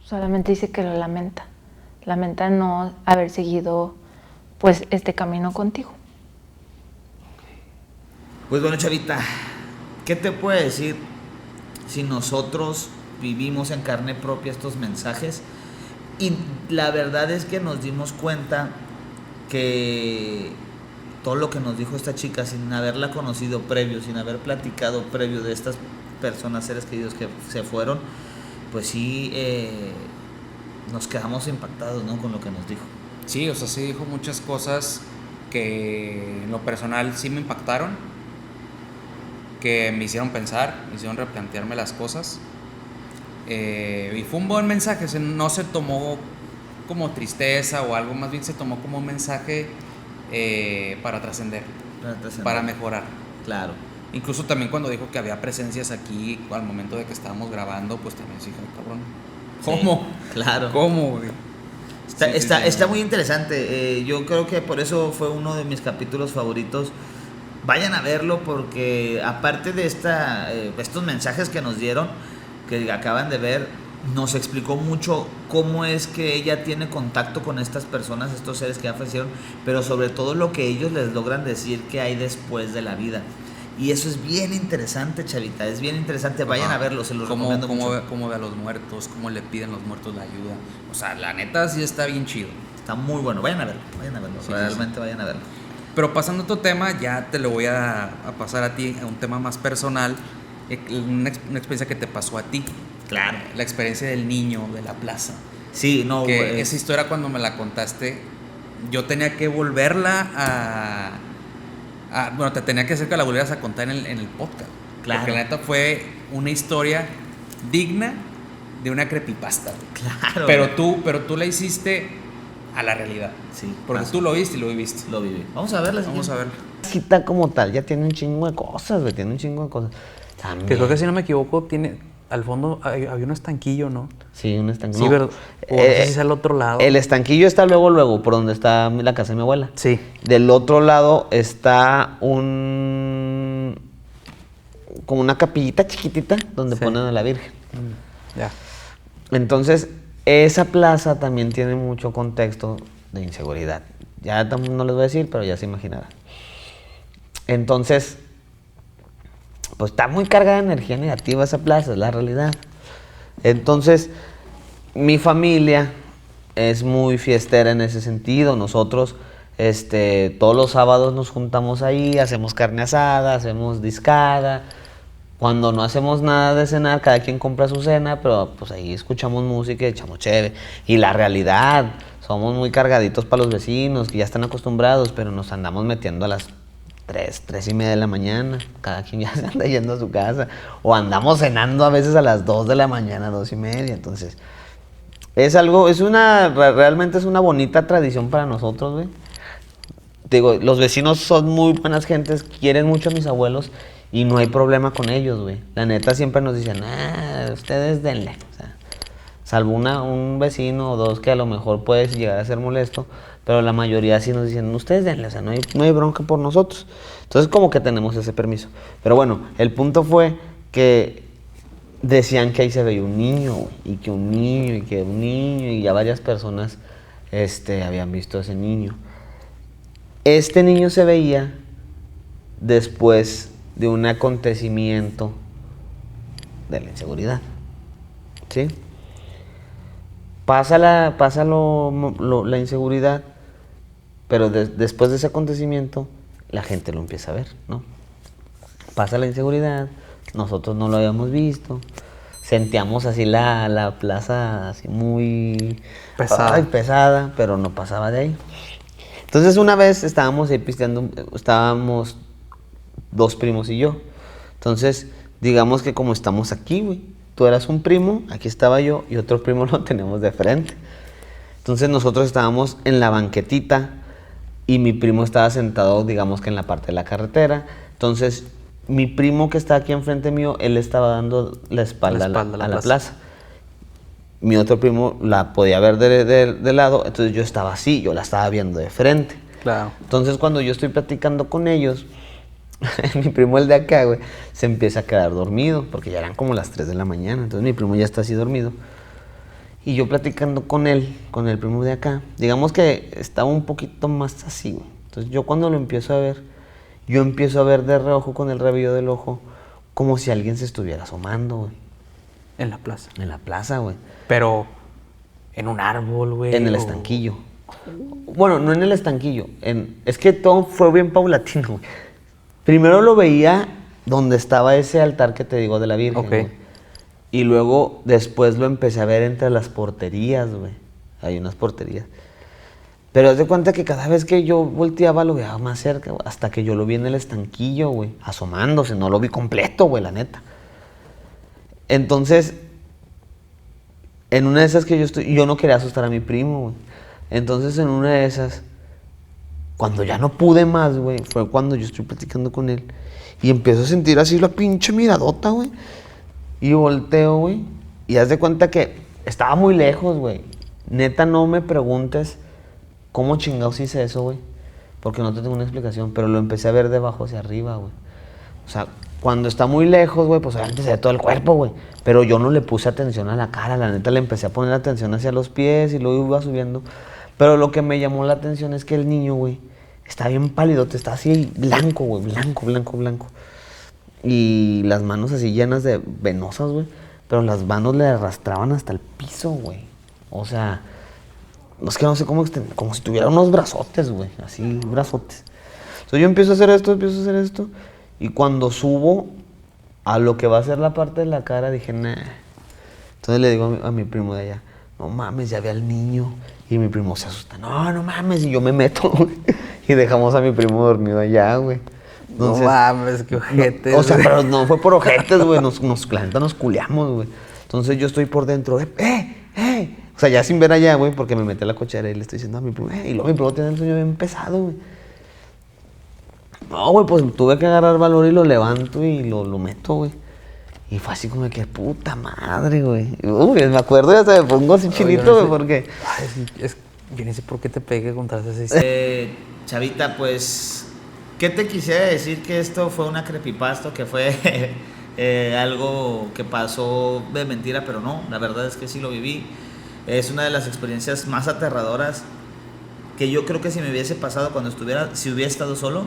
Solamente dice que lo lamenta. Lamenta no haber seguido pues este camino contigo. Pues bueno, chavita, ¿qué te puede decir si nosotros vivimos en carne propia estos mensajes? Y la verdad es que nos dimos cuenta que todo lo que nos dijo esta chica, sin haberla conocido previo, sin haber platicado previo de estas personas, seres queridos que se fueron, pues sí, nos quedamos impactados, ¿no?, con lo que nos dijo. Sí, o sea, sí dijo muchas cosas que en lo personal sí me impactaron, que me hicieron pensar, me hicieron replantearme las cosas. Y fue un buen mensaje, no se tomó como tristeza o algo, más bien se tomó como un mensaje para trascender, para mejorar. Claro. Incluso también cuando dijo que había presencias aquí al momento de que estábamos grabando, pues también dije, cabrón, ¿cómo? Sí, claro. ¿Cómo? Está muy interesante. Yo creo que por eso fue uno de mis capítulos favoritos. Vayan a verlo porque aparte de estos mensajes que nos dieron, que acaban de ver, nos explicó mucho cómo es que ella tiene contacto con estas personas, estos seres que ya fallecieron, pero sobre todo lo que ellos les logran decir que hay después de la vida. Y eso es bien interesante, chavita, es bien interesante. Vayan a verlo, se los recomiendo mucho. Cómo ve a los muertos, cómo le piden los muertos la ayuda. O sea, la neta sí está bien chido. Está muy bueno. Vayan a verlo. Sí, Realmente vayan a verlo. Pero pasando a otro tema, ya te lo voy a pasar a ti, a un tema más personal, una experiencia que te pasó a ti. Claro. La experiencia del niño de la plaza. Sí, no, Que güey. esa historia cuando me la contaste, yo tenía que volverla bueno, te tenía que hacer que la volvieras a contar en el podcast. Claro. Porque la neta fue una historia digna de una creepypasta. Güey. Claro. Pero tú la hiciste a la realidad. Sí. Porque pasó. tú lo viste y lo viviste. Lo viví. Vamos a verla. Vamos a verla. Cita como tal, ya tiene un chingo de cosas, güey, tiene un chingo de cosas. También. Que creo que si no me equivoco, al fondo había un estanquillo, ¿no? Sí, un estanquillo. Sí, No, pero no sé si es al otro lado. El estanquillo está luego, por donde está la casa de mi abuela. Sí. Del otro lado está como una capillita chiquitita donde Sí. ponen a la Virgen. Ya. Entonces, esa plaza también tiene mucho contexto de inseguridad. Ya no les voy a decir, pero ya se imaginarán. Entonces, pues está muy cargada de energía negativa esa plaza, es la realidad. Entonces, mi familia es muy fiestera en ese sentido. Nosotros, todos los sábados nos juntamos ahí, hacemos carne asada, hacemos discada. Cuando no hacemos nada de cenar, cada quien compra su cena, pero pues ahí escuchamos música y echamos chévere. Y la realidad, somos muy cargaditos para los vecinos, que ya están acostumbrados, pero nos andamos metiendo a las 3:30 de la mañana. Cada quien ya se anda yendo a su casa. O andamos cenando a veces a las 2 de la mañana, 2:30. Entonces, realmente es una bonita tradición para nosotros, güey. Digo, los vecinos son muy buenas gentes, quieren mucho a mis abuelos y no hay problema con ellos, güey. La neta siempre nos dicen, ustedes denle. O sea, salvo un vecino o dos que a lo mejor puede llegar a ser molesto, pero la mayoría sí nos dicen, ustedes denle, o sea, no hay bronca por nosotros. Entonces como que tenemos ese permiso. Pero bueno, el punto fue que decían que ahí se veía un niño, güey, y que un niño, y ya varias personas habían visto a ese niño. Este niño se veía después de un acontecimiento de la inseguridad, ¿sí? Pasa la inseguridad, pero después de ese acontecimiento la gente lo empieza a ver, ¿no? Pasa la inseguridad, nosotros no lo habíamos visto, sentíamos así la plaza así muy pesada, pero no pasaba de ahí. Entonces una vez estábamos ahí pisteando, estábamos 2 primos y yo. Entonces, digamos que como estamos aquí, güey, tú eras un primo, aquí estaba yo, y otro primo lo tenemos de frente. Entonces nosotros estábamos en la banquetita y mi primo estaba sentado, digamos que en la parte de la carretera. Entonces, mi primo que está aquí enfrente mío, él estaba dando la espalda a la plaza. Mi otro primo la podía ver de lado, entonces yo estaba así, yo la estaba viendo de frente. Claro. Entonces cuando yo estoy platicando con ellos, mi primo el de acá, güey, se empieza a quedar dormido, porque ya eran como las 3 de la mañana, entonces mi primo ya está así dormido. Y yo platicando con él, con el primo de acá, digamos que estaba un poquito más así, güey. Entonces yo cuando lo empiezo a ver, yo empiezo a ver de reojo con el rabillo del ojo, como si alguien se estuviera asomando, güey. En la plaza. En la plaza, güey. Pero en un árbol, güey. En el estanquillo. Bueno, no en el estanquillo. Es que todo fue bien paulatino, güey. Primero lo veía donde estaba ese altar que te digo de la Virgen, güey. Y luego, después lo empecé a ver entre las porterías, güey. Hay unas porterías. Pero haz de cuenta que cada vez que yo volteaba lo veía más cerca, güey, hasta que yo lo vi en el estanquillo, güey. Asomándose, no lo vi completo, güey, la neta. Entonces, en una de esas que yo no quería asustar a mi primo, güey. Entonces, en una de esas, cuando ya no pude más, güey, fue cuando yo estoy platicando con él y empiezo a sentir así la pinche miradota, güey. Y volteo, güey, y haz de cuenta que estaba muy lejos, güey. Neta, no me preguntes cómo chingados hice eso, güey, porque no te tengo una explicación, pero lo empecé a ver de abajo hacia arriba, güey. O sea, cuando está muy lejos, güey, pues obviamente se ve todo el cuerpo, güey. Pero yo no le puse atención a la cara, la neta le empecé a poner atención hacia los pies y luego iba subiendo. Pero lo que me llamó la atención es que el niño, güey, está bien pálido, te está así blanco, güey, blanco. Y las manos así llenas de venosas, güey. Pero las manos le arrastraban hasta el piso, güey. O sea, no es que no sé cómo extender, como si tuviera unos brazotes, güey, así, brazotes. Entonces yo empiezo a hacer esto, y cuando subo a lo que va a ser la parte de la cara, dije, nah. Entonces le digo a mi primo de allá, no mames, ya ve al niño. Y mi primo se asusta, no mames, y yo me meto, güey. Y dejamos a mi primo dormido allá, güey. Entonces, no mames, qué ojete. o sea, pero no fue por ojetes, güey, la neta nos culeamos, güey. Entonces yo estoy por dentro, O sea, ya sin ver allá, güey, porque me metí a la cochera y le estoy diciendo a mi primo, y luego mi primo tiene el sueño bien pesado, güey. No, güey, pues tuve que agarrar valor y lo levanto y lo meto, güey. Y fue así como que, puta madre, güey. Uy, me acuerdo y hasta me pongo así chinito, güey, porque... Ay, yo ni sé por qué te pegué contra ese... Chavita, pues, ¿qué te quisiera decir? Que esto fue una creepypasta, que fue algo que pasó de mentira, pero no, la verdad es que sí lo viví. Es una de las experiencias más aterradoras que yo creo que si me hubiese pasado si hubiera estado solo,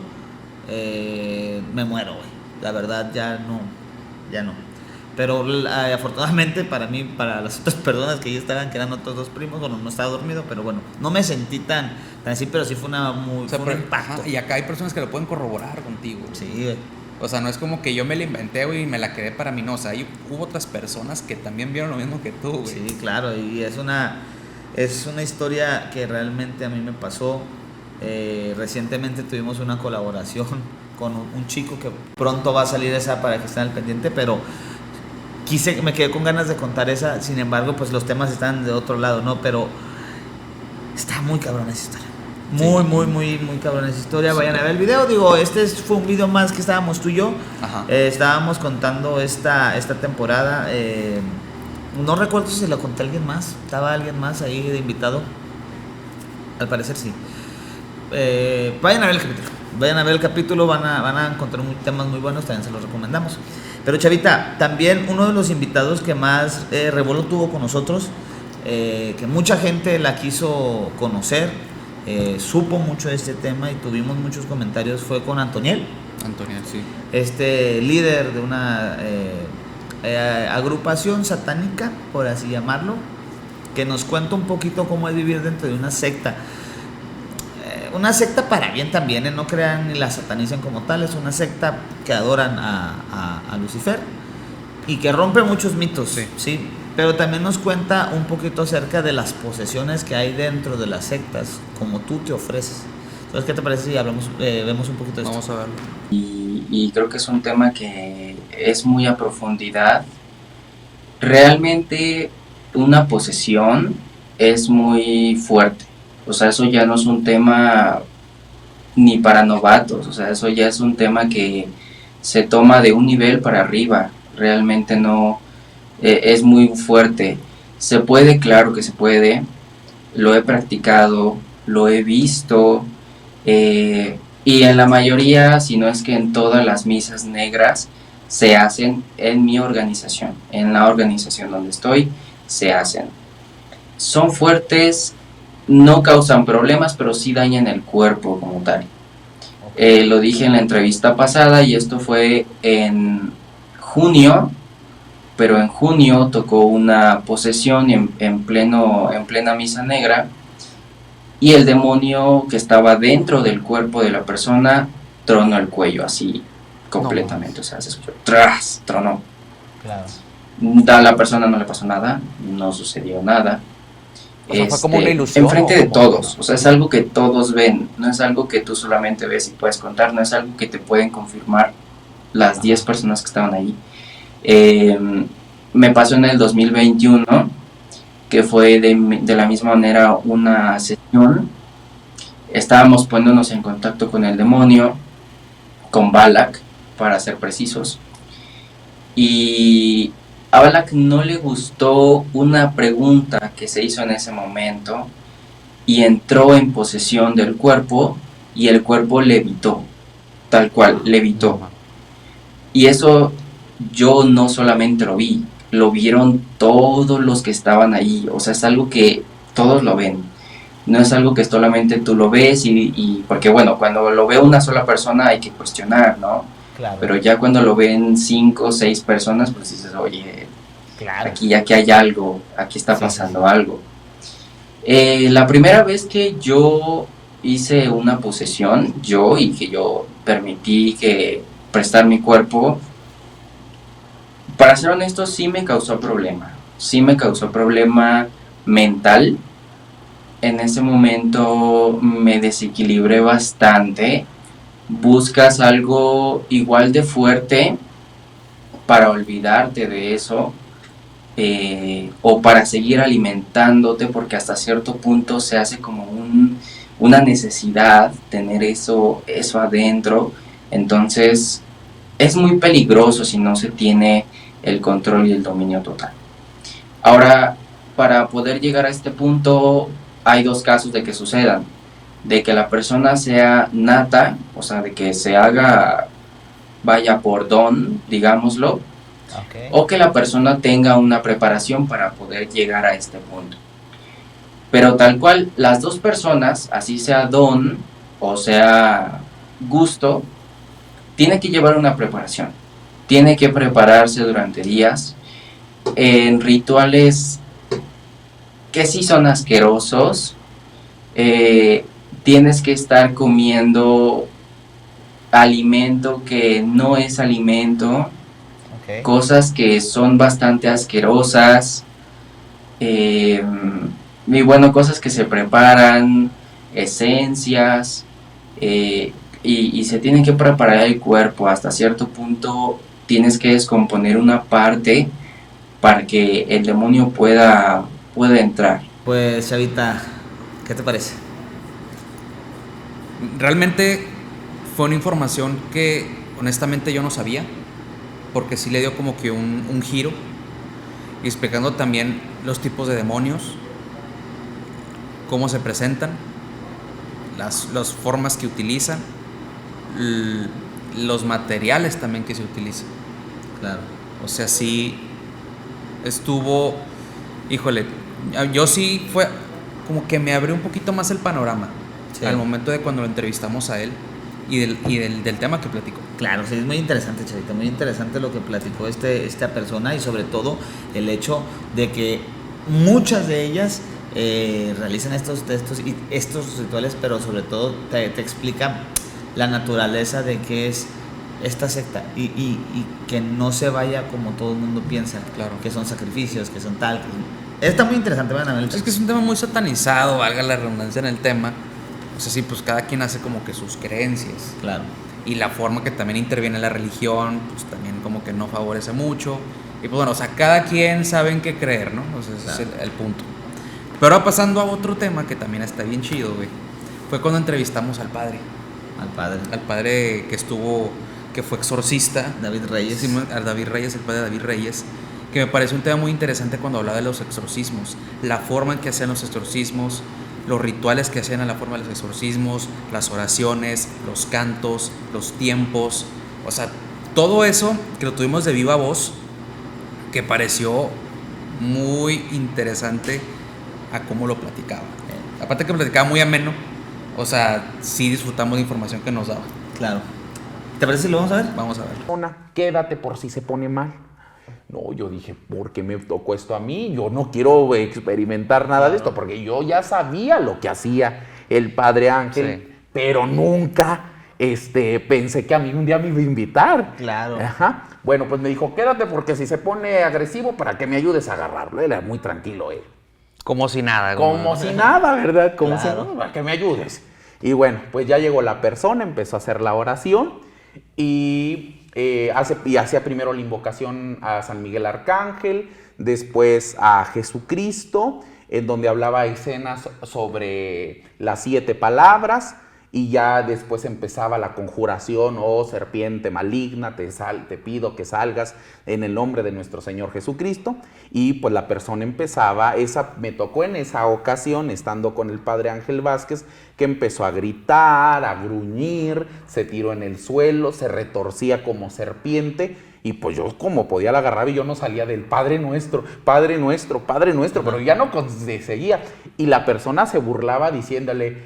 me muero, güey. La verdad, ya no. Pero afortunadamente para mí, para las otras personas que ahí estaban, que eran otros dos primos, bueno, no estaba dormido, pero bueno, no me sentí tan así, pero sí fue fue un impacto. Ajá, y acá hay personas que lo pueden corroborar contigo. Sí, güey. O sea, no es como que yo me la inventé, güey, y me la quedé para mí, no. O sea, hubo otras personas que también vieron lo mismo que tú, güey. Sí, claro, y es una historia que realmente a mí me pasó. Recientemente tuvimos una colaboración con un chico que pronto va a salir esa para que estén al pendiente, pero me quedé con ganas de contar esa. Sin embargo, pues los temas están de otro lado, ¿no? Pero está muy cabrón esa historia. Muy cabrón esa historia. Sí. Vayan a ver el video. Digo, fue un video más que estábamos tú y yo. Estábamos contando esta temporada. No recuerdo si se lo conté a alguien más. Estaba alguien más ahí de invitado. Al parecer sí. Vayan a ver el capítulo. Van a encontrar temas muy buenos. También se los recomendamos. Pero Chavita, también uno de los invitados que más revuelo tuvo con nosotros, que mucha gente la quiso conocer, supo mucho de este tema y tuvimos muchos comentarios, fue con Antoniel. Antoniel, sí. Líder de una agrupación satánica, por así llamarlo, que nos cuenta un poquito cómo es vivir dentro de una secta. Una secta para bien también, no crean ni la satanicen como tal, es una secta que adoran a Lucifer y que rompe muchos mitos, sí, pero también nos cuenta un poquito acerca de las posesiones que hay dentro de las sectas, como tú te ofreces. Entonces, ¿qué te parece si vemos un poquito de esto? Vamos a verlo. Y creo que es un tema que es muy a profundidad. Realmente una posesión es muy fuerte. O sea, eso ya no es un tema ni para novatos, o sea, eso ya es un tema que se toma de un nivel para arriba, realmente no, es muy fuerte. Se puede, claro que se puede, lo he practicado, lo he visto, y en la mayoría, si no es que en todas las misas negras, se hacen en mi organización, en la organización donde estoy, se hacen. Son fuertes. No causan problemas, pero sí dañan el cuerpo como tal. Lo dije en la entrevista pasada y esto fue en junio, pero en junio tocó una posesión en plena misa negra y el demonio que estaba dentro del cuerpo de la persona tronó el cuello así completamente, o sea, se escuchó, ¡tras! Tronó. Claro. A la persona no le pasó nada, no sucedió nada. O sea, fue como una ilusión. Enfrente de todos, o sea, es algo que todos ven, no es algo que tú solamente ves y puedes contar, no es algo que te pueden confirmar las 10 personas que estaban ahí. Me pasó en el 2021, que fue de la misma manera una sesión. Estábamos poniéndonos en contacto con el demonio, con Balak, para ser precisos, y a Balak no le gustó una pregunta que se hizo en ese momento y entró en posesión del cuerpo y el cuerpo levitó, tal cual, levitó. Y eso yo no solamente lo vi, lo vieron todos los que estaban ahí, o sea, es algo que todos lo ven, no es algo que solamente tú lo ves y porque bueno, cuando lo ve una sola persona hay que cuestionar, ¿no? Claro. Pero ya cuando lo ven 5 o 6 personas, pues dices, oye, claro, aquí hay algo, aquí está pasando algo. La primera vez que yo hice una posesión, y que yo permití que prestar mi cuerpo, para ser honesto, sí me causó problema. Sí me causó problema mental. En ese momento me desequilibré bastante. Buscas algo igual de fuerte para olvidarte de eso, o para seguir alimentándote, porque hasta cierto punto se hace como una necesidad tener eso adentro. Entonces es muy peligroso si no se tiene el control y el dominio total. Ahora, para poder llegar a este punto, hay dos casos de que sucedan: de que la persona sea nata, o sea, de que se haga, vaya por don, digámoslo, Okay. o que la persona tenga una preparación para poder llegar a este punto. Pero tal cual, las dos personas, así sea don o sea gusto, tiene que llevar una preparación. Tiene que prepararse durante días en rituales que sí son asquerosos. Tienes que estar comiendo alimento que no es alimento, Okay. cosas que son bastante asquerosas, y bueno, cosas que se preparan, esencias, y se tiene que preparar el cuerpo. Hasta cierto punto tienes que descomponer una parte para que el demonio pueda entrar. Pues, Chavita, ¿qué te parece? Realmente fue una información que honestamente yo no sabía, porque sí le dio como que un giro, y explicando también los tipos de demonios, cómo se presentan, las formas que utilizan, los materiales también que se utilizan. Claro. O sea, sí estuvo, híjole, yo sí fue como que me abrió un poquito más el panorama, Sí. al momento de cuando lo entrevistamos a él y del tema que platicó. Claro, sí, es muy interesante, Chavita, muy interesante lo que platicó esta persona, y sobre todo el hecho de que muchas de ellas realizan estos rituales, pero sobre todo te explica la naturaleza de qué es esta secta, y que no se vaya como todo el mundo piensa, Claro. que son sacrificios, que son tal. Está muy interesante, van a ver. Es que es un tema muy satanizado, valga la redundancia en el tema. O sea, sí, pues cada quien hace como que sus creencias. Claro. Y la forma que también interviene la religión, pues también como que no favorece mucho. Y pues bueno, o sea, cada quien sabe en qué creer, ¿no? O sea, ese Claro. es el punto. Pero ahora pasando a otro tema que también está bien chido, güey. Fue cuando entrevistamos al padre. Al padre Al padre que fue exorcista. David Reyes. Sí, a David Reyes, el padre David Reyes. Que me pareció un tema muy interesante cuando hablaba de los exorcismos. La forma en que hacían los exorcismos, los rituales que hacían a la forma de los exorcismos, las oraciones, los cantos, los tiempos, o sea, todo eso que lo tuvimos de viva voz, que pareció muy interesante a cómo lo platicaba. Aparte que platicaba muy ameno, o sea, sí disfrutamos de información que nos daba. Claro. ¿Te parece si lo vamos a ver? Vamos a ver. Quédate por si se pone mal. No, yo dije, ¿por qué me tocó esto a mí? Yo no quiero experimentar nada de esto, porque yo ya sabía lo que hacía el Padre Ángel, Sí. pero nunca pensé que a mí un día me iba a invitar. Claro. Ajá. Bueno, pues me dijo, quédate porque si se pone agresivo para que me ayudes a agarrarlo. Él era muy tranquilo él. Como si nada. Como si nada, ¿verdad? Como Claro. si nada, para que me ayudes. Y bueno, pues ya llegó la persona, empezó a hacer la oración y hacía primero la invocación a San Miguel Arcángel, después a Jesucristo, en donde hablaba escenas sobre las 7 palabras, y ya después empezaba la conjuración: oh serpiente maligna, te pido que salgas en el nombre de nuestro Señor Jesucristo. Y pues la persona empezaba, me tocó en esa ocasión, estando con el Padre Ángel Vázquez, que empezó a gritar, a gruñir, se tiró en el suelo, se retorcía como serpiente. Y pues yo como podía la agarraba y yo no salía del Padre Nuestro, Padre Nuestro, Padre Nuestro, pero ya no seguía. Y la persona se burlaba diciéndole,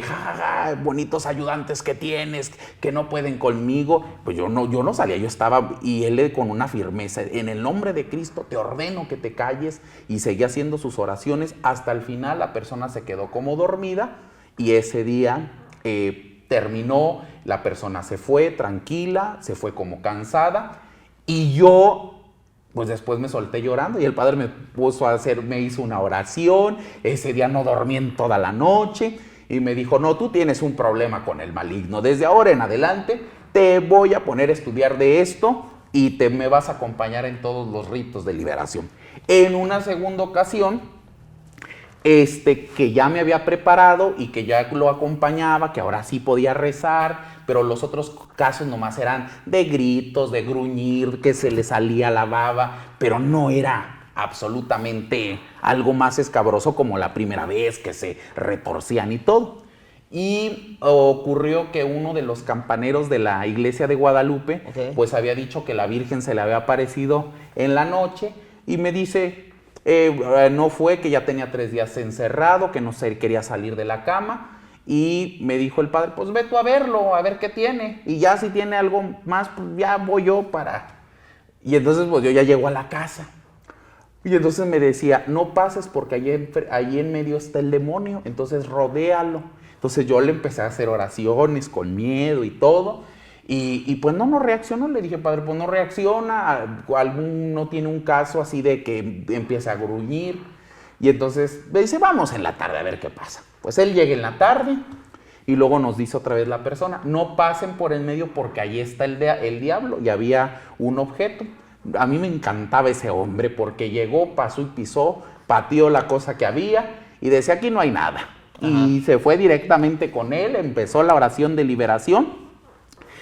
ja, ja, ja, bonitos ayudantes que tienes, que no pueden conmigo. Pues yo no salía, yo estaba, y él con una firmeza, en el nombre de Cristo te ordeno que te calles, y seguía haciendo sus oraciones. Hasta el final la persona se quedó como dormida, y ese día terminó, la persona se fue tranquila, se fue como cansada, y yo, pues después me solté llorando, y el padre me hizo una oración. Ese día no dormí en toda la noche, y me dijo, no, tú tienes un problema con el maligno, desde ahora en adelante te voy a poner a estudiar de esto, y me vas a acompañar en todos los ritos de liberación. En una segunda ocasión, que ya me había preparado y que ya lo acompañaba, que ahora sí podía rezar, pero los otros casos nomás eran de gritos, de gruñir, que se le salía la baba, pero no era absolutamente algo más escabroso como la primera vez, que se retorcían y todo. Y ocurrió que uno de los campaneros de la iglesia de Guadalupe, pues había dicho que la Virgen se le había aparecido en la noche, y me dice, no fue, que ya tenía 3 días encerrado, que no se quería salir de la cama, y me dijo el padre, pues ve tú a verlo, a ver qué tiene, y ya si tiene algo más, pues ya voy yo para... Y entonces pues yo ya llego a la casa, y entonces me decía, no pases porque allí en medio está el demonio, entonces rodéalo. Entonces yo le empecé a hacer oraciones con miedo y todo, y pues no reaccionó. Le dije, padre, pues no reacciona, no tiene un caso así de que empiece a gruñir. Y entonces me dice, vamos en la tarde a ver qué pasa. Pues él llega en la tarde, y luego nos dice otra vez la persona, no pasen por el medio porque ahí está el diablo, y había un objeto. A mí me encantaba ese hombre porque llegó, pasó y pisó, pateó la cosa que había y decía, aquí no hay nada. Ajá. Y se fue directamente con él, empezó la oración de liberación.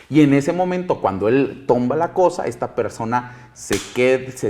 Y en ese momento, cuando él tumba la cosa, esta persona se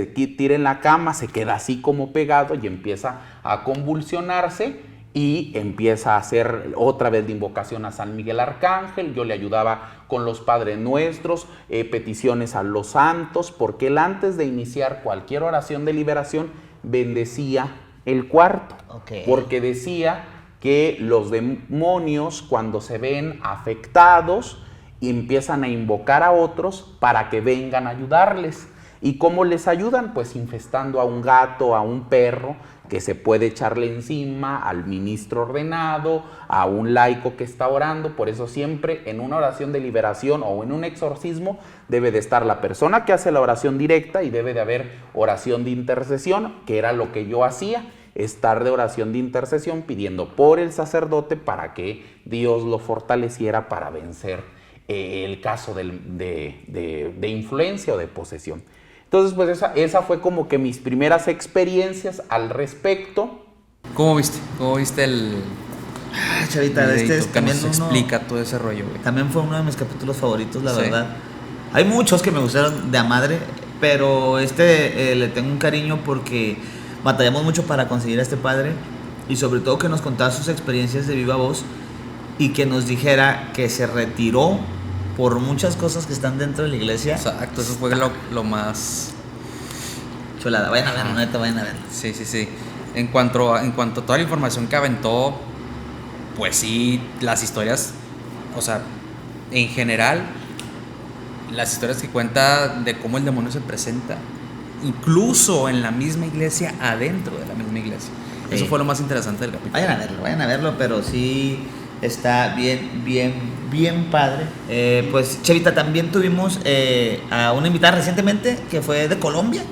tira en la cama, se queda así como pegado y empieza a convulsionarse, y empieza a hacer otra vez de invocación a San Miguel Arcángel. Yo le ayudaba con los Padres Nuestros, peticiones a los santos, porque él, antes de iniciar cualquier oración de liberación, bendecía el cuarto. Porque decía que los demonios, cuando se ven afectados, y empiezan a invocar a otros para que vengan a ayudarles. ¿Y cómo les ayudan? Pues infestando a un gato, a un perro que se puede echarle encima, al ministro ordenado, a un laico que está orando. Por eso siempre en una oración de liberación o en un exorcismo debe de estar la persona que hace la oración directa, y debe de haber oración de intercesión, que era lo que yo hacía, estar de oración de intercesión pidiendo por el sacerdote para que Dios lo fortaleciera para vencer el caso de influencia o de posesión. Entonces, pues esa fue como que mis primeras experiencias al respecto. ¿Cómo viste? ¿Cómo viste el...? Chavita, este es que también nos explica todo ese rollo, güey. También fue uno de mis capítulos favoritos, la verdad. Hay muchos que me gustaron de a madre, pero le tengo un cariño porque batallamos mucho para conseguir a este padre, y sobre todo que nos contara sus experiencias de viva voz, y que nos dijera que se retiró por muchas cosas que están dentro de la iglesia. Exacto, eso fue lo más... Chulada, vayan a verlo, neta, vayan a verlo. Sí. En cuanto a toda la información que aventó, pues sí, las historias, o sea, en general, las historias que cuenta de cómo el demonio se presenta, incluso en la misma iglesia, adentro de la misma iglesia. Sí. Eso fue lo más interesante del capítulo. Vayan a verlo, pero sí... Está bien padre. Pues, Chavita, también tuvimos a una invitada recientemente que fue de Colombia.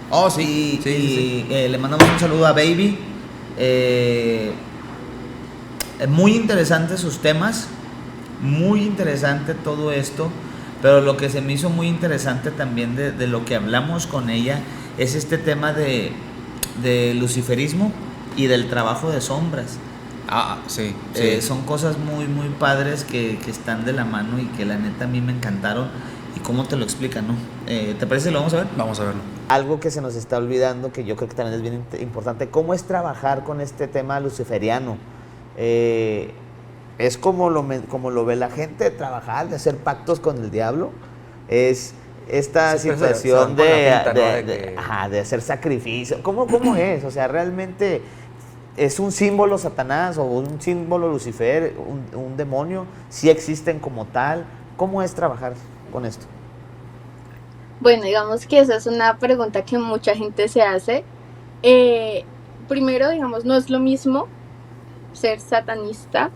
Oh, sí. Sí. Le mandamos un saludo a Baby. Muy interesantes sus temas, muy interesante todo esto, pero lo que se me hizo muy interesante también de lo que hablamos con ella es este tema de luciferismo y del trabajo de sombras. Sí. Son cosas muy padres que están de la mano y que la neta a mí me encantaron. ¿Y cómo te lo explican, no? ¿Te parece que lo vamos a ver? Vamos a verlo. Algo que se nos está olvidando, que yo creo que también es bien importante, ¿cómo es trabajar con este tema luciferiano? es como lo ve la gente, trabajar, de hacer pactos con el diablo, es esta situación de hacer sacrificio. ¿Cómo es? O sea, realmente es un símbolo Satanás o un símbolo Lucifer, un demonio, ¿sí existen como tal? ¿Cómo es trabajar con esto? Bueno, digamos que esa es una pregunta que mucha gente se hace. Primero, digamos, no es lo mismo ser satanista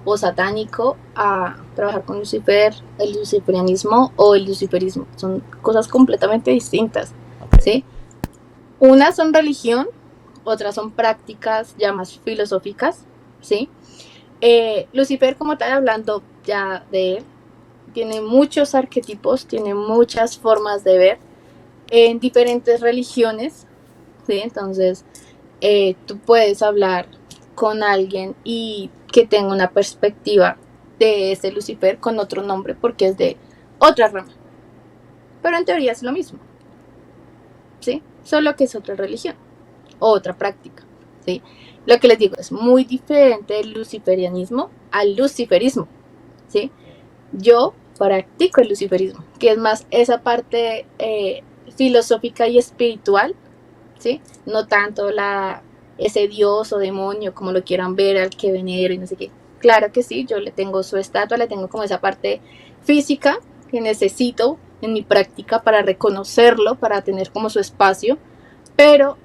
o satánico a trabajar con Lucifer, el luciferianismo o el luciferismo. Son cosas completamente distintas, ¿sí? Unas son religión, otras son prácticas ya más filosóficas, ¿sí? Lucifer, como tal, hablando ya de él, tiene muchos arquetipos, tiene muchas formas de ver en diferentes religiones, ¿sí? Entonces, tú puedes hablar con alguien y que tenga una perspectiva de ese Lucifer con otro nombre porque es de otra rama. Pero en teoría es lo mismo, ¿sí? Solo que es otra religión, otra práctica, ¿sí? Lo que les digo es muy diferente el luciferianismo al luciferismo, ¿sí? Yo practico el luciferismo, que es más esa parte filosófica y espiritual, ¿sí? No tanto ese dios o demonio, como lo quieran ver, al que venero y no sé qué. Claro que sí, yo le tengo su estatua, le tengo como esa parte física que necesito en mi práctica para reconocerlo, para tener como su espacio, pero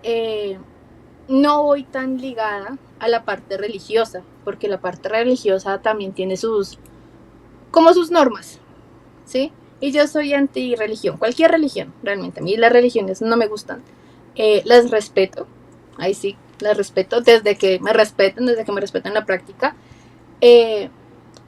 no voy tan ligada a la parte religiosa, porque la parte religiosa también tiene sus normas, ¿sí? Y yo soy anti-religión, cualquier religión, realmente. A mí las religiones no me gustan. Las respeto, ahí sí, las respeto desde que me respetan la práctica,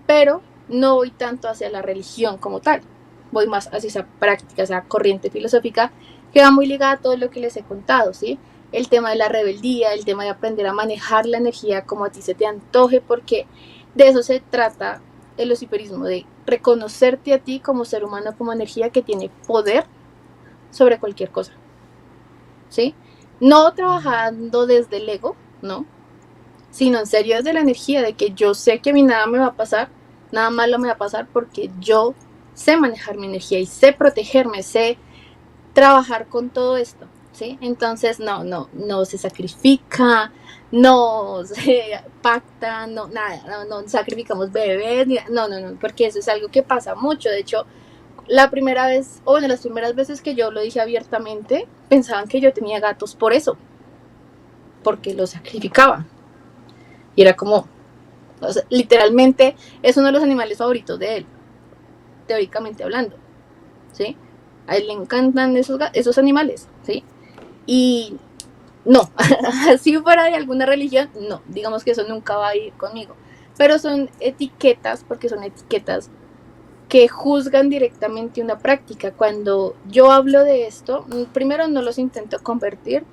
pero no voy tanto hacia la religión como tal. Voy más hacia esa práctica, esa corriente filosófica que va muy ligada a todo lo que les he contado, ¿sí? El tema de la rebeldía, el tema de aprender a manejar la energía como a ti se te antoje, porque de eso se trata el luciferismo, de reconocerte a ti como ser humano, como energía que tiene poder sobre cualquier cosa, ¿sí? No trabajando desde el ego, ¿no? Sino en serio desde la energía de que yo sé que a mí nada me va a pasar, nada malo me va a pasar porque yo sé manejar mi energía y sé protegerme, sé trabajar con todo esto, ¿sí? Entonces no se sacrifica, no se pacta, no, nada, no sacrificamos bebés, no, porque eso es algo que pasa mucho. De hecho, la primera vez, o bueno, las primeras veces que yo lo dije abiertamente, pensaban que yo tenía gatos por eso, porque los sacrificaba. Y era como, o sea, literalmente, es uno de los animales favoritos de él, teóricamente hablando, ¿sí? A él le encantan esos animales, ¿sí? Y no, si fuera de alguna religión, no, digamos que eso nunca va a ir conmigo. Pero son etiquetas, porque son etiquetas que juzgan directamente una práctica. Cuando yo hablo de esto, primero no los intento convertir,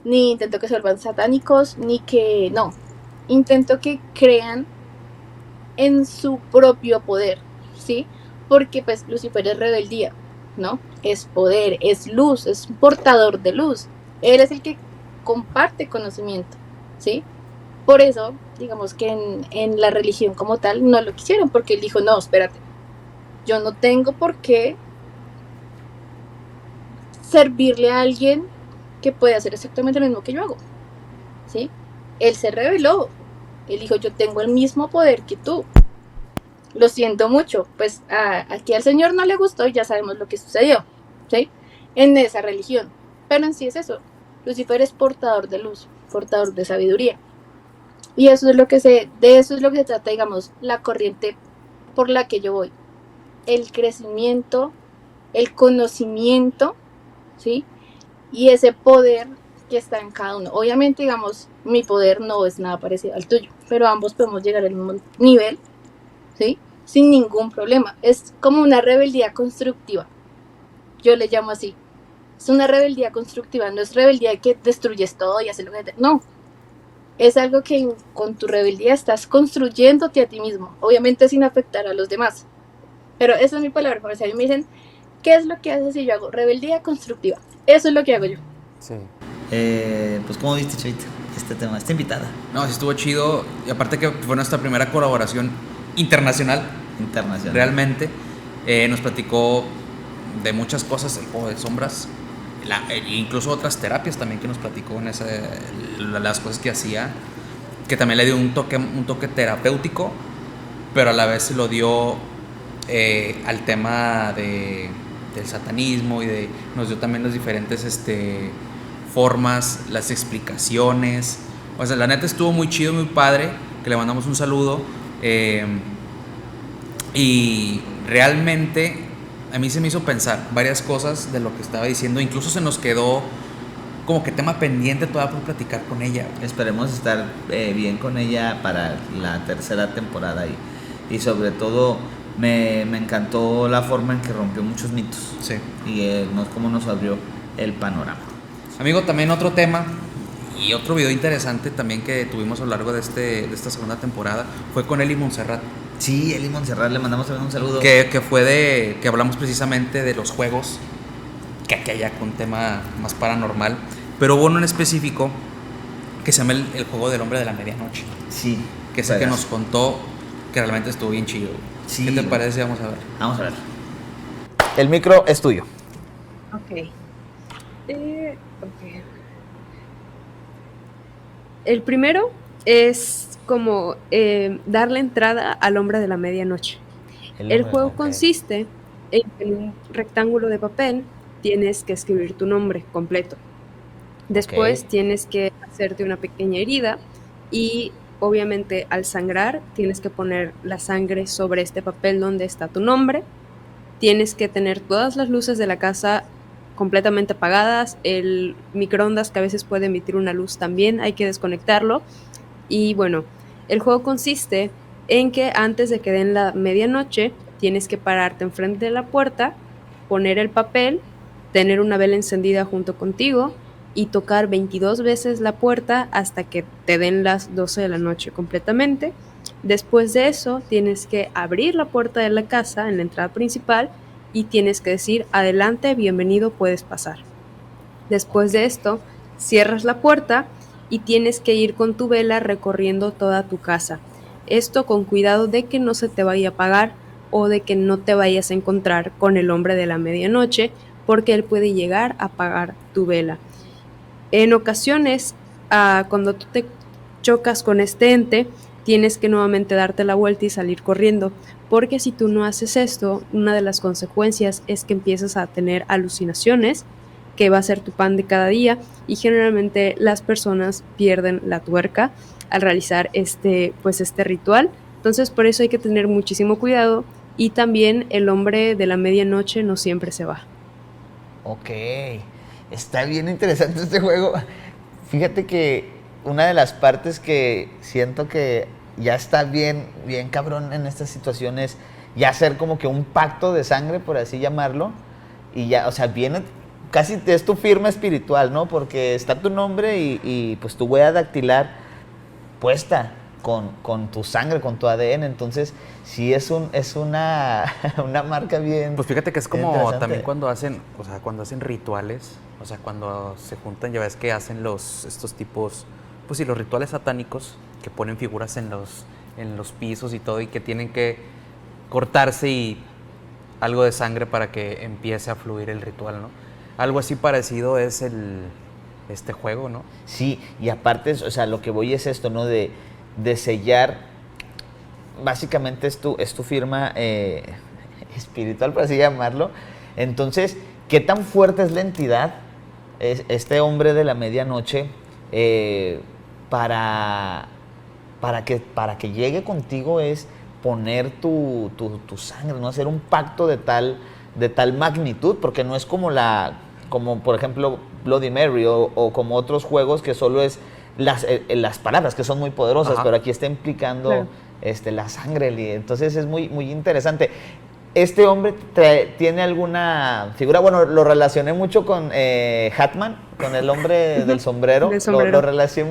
ni intento que se vuelvan satánicos, ni que, no, intento que crean en su propio poder, ¿sí? Porque pues Lucifer es rebeldía, ¿no? Es poder, es luz, es un portador de luz. Él es el que comparte conocimiento, ¿sí? Por eso, digamos que en la religión como tal no lo quisieron, porque él dijo, no, espérate, yo no tengo por qué servirle a alguien que puede hacer exactamente lo mismo que yo hago, ¿sí? Él se rebeló, él dijo, yo tengo el mismo poder que tú. Lo siento mucho, pues aquí al Señor no le gustó y ya sabemos lo que sucedió, ¿sí? En esa religión. Pero en sí es eso. Lucifer es portador de luz, portador de sabiduría. Y eso es de eso es lo que se trata, digamos, la corriente por la que yo voy. El crecimiento, el conocimiento, ¿sí? Y ese poder que está en cada uno. Obviamente, digamos, mi poder no es nada parecido al tuyo, pero ambos podemos llegar al mismo nivel, ¿sí? Sin ningún problema. Es como una rebeldía constructiva. Yo le llamo así. Es una rebeldía constructiva, no es rebeldía que destruyes todo y haces lo que te... No. Es algo que con tu rebeldía estás construyéndote a ti mismo, obviamente sin afectar a los demás. Pero esa es mi palabra. O sea, a mí me dicen, ¿qué es lo que haces si yo hago? Rebeldía constructiva. Eso es lo que hago yo. Sí. Pues, ¿cómo viste, Chavita? este tema, esta invitada. No, sí estuvo chido. Y aparte que fue nuestra primera colaboración internacional. Realmente. Nos platicó de muchas cosas, el juego de sombras. Incluso otras terapias también que nos platicó en las cosas que hacía. Que también le dio un toque terapéutico. Pero a la vez se lo dio al tema del satanismo. Y nos dio también las diferentes formas, las explicaciones. O sea, la neta estuvo muy chido, muy padre, que le mandamos un saludo. Y realmente a mí se me hizo pensar varias cosas de lo que estaba diciendo. Incluso se nos quedó como que tema pendiente todavía por platicar con ella. Esperemos estar bien con ella para la tercera temporada. Y sobre todo me encantó la forma en que rompió muchos mitos. Sí. Y cómo nos abrió el panorama. Amigo, también otro tema y otro video interesante también que tuvimos a lo largo de esta segunda temporada fue con Eli Montserrat. Sí, Eli Montserrat, le mandamos también un saludo. Que fue que hablamos precisamente de los juegos, que aquí hay un tema más paranormal, pero hubo uno en específico que se llama el juego del hombre de la medianoche. Sí. Que es el que nos contó que realmente estuvo bien chido. Sí. ¿Qué te parece? Vamos a ver. Vamos a ver. El micro es tuyo. Ok. El primero es como darle entrada al hombre de la medianoche. El juego consiste en que en un rectángulo de papel tienes que escribir tu nombre completo. Después tienes que hacerte una pequeña herida y obviamente al sangrar tienes que poner la sangre sobre este papel donde está tu nombre. Tienes que tener todas las luces de la casa completamente apagadas, el microondas que a veces puede emitir una luz también hay que desconectarlo. Y bueno, el juego consiste en que antes de que den la medianoche tienes que pararte enfrente de la puerta, poner el papel, tener una vela encendida junto contigo y tocar 22 veces la puerta hasta que te den las 12 de la noche completamente. Después de eso tienes que abrir la puerta de la casa en la entrada principal y tienes que decir: adelante, bienvenido, puedes pasar. Después de esto cierras la puerta y tienes que ir con tu vela recorriendo toda tu casa. Esto con cuidado de que no se te vaya a apagar o de que no te vayas a encontrar con el hombre de la medianoche, porque él puede llegar a apagar tu vela. En ocasiones, cuando tú te chocas con este ente, tienes que nuevamente darte la vuelta y salir corriendo, porque si tú no haces esto, una de las consecuencias es que empiezas a tener alucinaciones, que va a ser tu pan de cada día, y generalmente las personas pierden la tuerca al realizar este ritual. Entonces por eso hay que tener muchísimo cuidado, y también el hombre de la medianoche no siempre se va. Ok, está bien interesante este juego. Fíjate que una de las partes que siento que ya está bien cabrón en estas situaciones, ya hacer como que un pacto de sangre, por así llamarlo, y ya, o sea, viene casi es tu firma espiritual, ¿no? Porque está tu nombre y pues tu huella dactilar puesta con tu sangre, con tu ADN. Entonces sí es una marca bien. Pues fíjate que es como también cuando hacen rituales, o sea, cuando se juntan, ya ves que hacen estos tipos, pues sí, los rituales satánicos, que ponen figuras en los pisos y todo, y que tienen que cortarse y algo de sangre para que empiece a fluir el ritual, ¿no? Algo así parecido es este juego, ¿no? Sí, y aparte, o sea, lo que voy es esto, ¿no? De sellar, básicamente es tu firma espiritual, por así llamarlo. Entonces, ¿qué tan fuerte es la entidad, este hombre de la medianoche, para que llegue contigo? Es poner tu sangre, ¿no? Hacer un pacto de tal magnitud, porque no es como por ejemplo Bloody Mary o como otros juegos que solo es las palabras, que son muy poderosas. Ajá. Pero aquí está implicando, claro, la sangre. Entonces es muy, muy interesante. Este hombre tiene alguna figura, bueno, lo relacioné mucho con Hatman, con el hombre del sombrero. Lo relacioné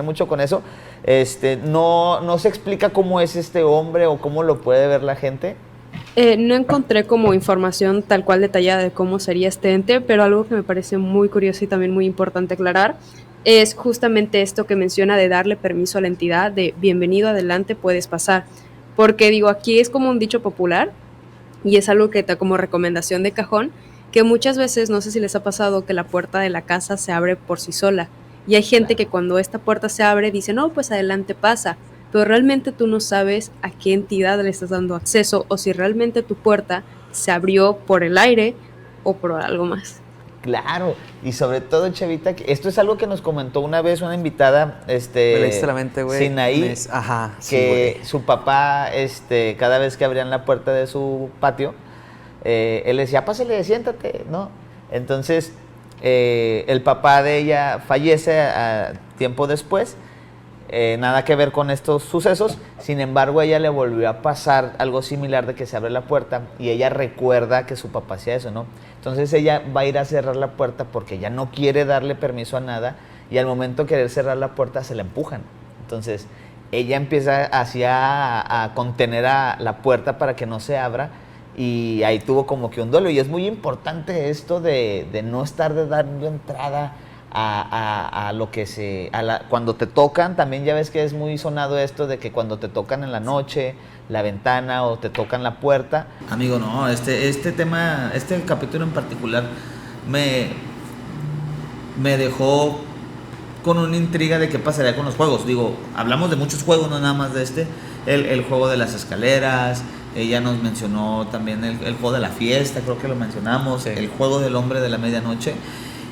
mucho con eso. No se explica cómo es este hombre o cómo lo puede ver la gente. No encontré como información tal cual detallada de cómo sería este ente, pero algo que me parece muy curioso y también muy importante aclarar es justamente esto que menciona de darle permiso a la entidad, de bienvenido, adelante, puedes pasar. Porque digo, aquí es como un dicho popular y es algo que está como recomendación de cajón, que muchas veces, no sé si les ha pasado, que la puerta de la casa se abre por sí sola. Y hay gente que cuando esta puerta se abre dice, no, pues adelante pasa. Pero realmente tú no sabes a qué entidad le estás dando acceso o si realmente tu puerta se abrió por el aire o por algo más. Claro, y sobre todo, Chavita, que esto es algo que nos comentó una vez una invitada, Me leíste la mente, güey. Sinaí, Ajá, sí, que güey. su papá, cada vez que abrían la puerta de su patio, él le decía, pásale, siéntate, ¿no? Entonces, el papá de ella fallece tiempo después, nada que ver con estos sucesos, sin embargo, a ella le volvió a pasar algo similar de que se abre la puerta y ella recuerda que su papá hacía eso, ¿no? Entonces ella va a ir a cerrar la puerta porque ella no quiere darle permiso a nada y al momento de querer cerrar la puerta se la empujan. Entonces ella empieza así a contener a la puerta para que no se abra y ahí tuvo como que un duelo. Y es muy importante esto de no estar dando entrada a lo que cuando te tocan. También ya ves que es muy sonado esto de que cuando te tocan en la noche la ventana o te tocan la puerta. Amigo, no, este tema, este capítulo en particular me dejó con una intriga de qué pasaría con los juegos. Digo, hablamos de muchos juegos, no nada más de este. El juego de las escaleras, ella nos mencionó también el juego de la fiesta, creo que lo mencionamos, sí. El juego del hombre de la medianoche.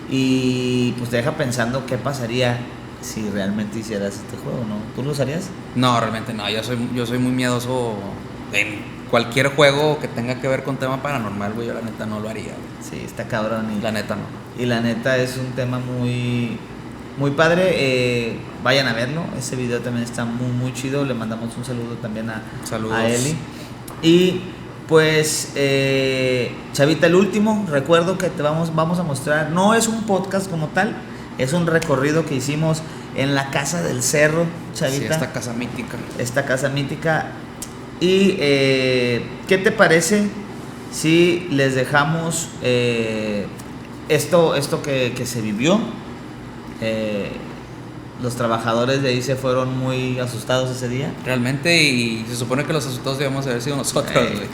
Y pues te deja pensando qué pasaría si realmente hicieras este juego, ¿no? ¿Tú lo usarías? No, realmente no. Yo soy muy miedoso en cualquier juego que tenga que ver con tema paranormal, güey. Yo la neta no lo haría, güey. Sí, está cabrón. La neta no. Y la neta es un tema muy, muy padre. Vayan a verlo. Ese video también está muy, muy chido. Le mandamos un saludo también a Eli. Y pues, Chavita, el último recuerdo que te vamos a mostrar, no es un podcast como tal, es un recorrido que hicimos en la Casa del Cerro, Chavita. Sí, esta casa mítica. Esta casa mítica. Y, ¿qué te parece si les dejamos esto que se vivió? Los trabajadores de ahí se fueron muy asustados ese día. Realmente, y se supone que los asustados debíamos haber sido nosotros, güey.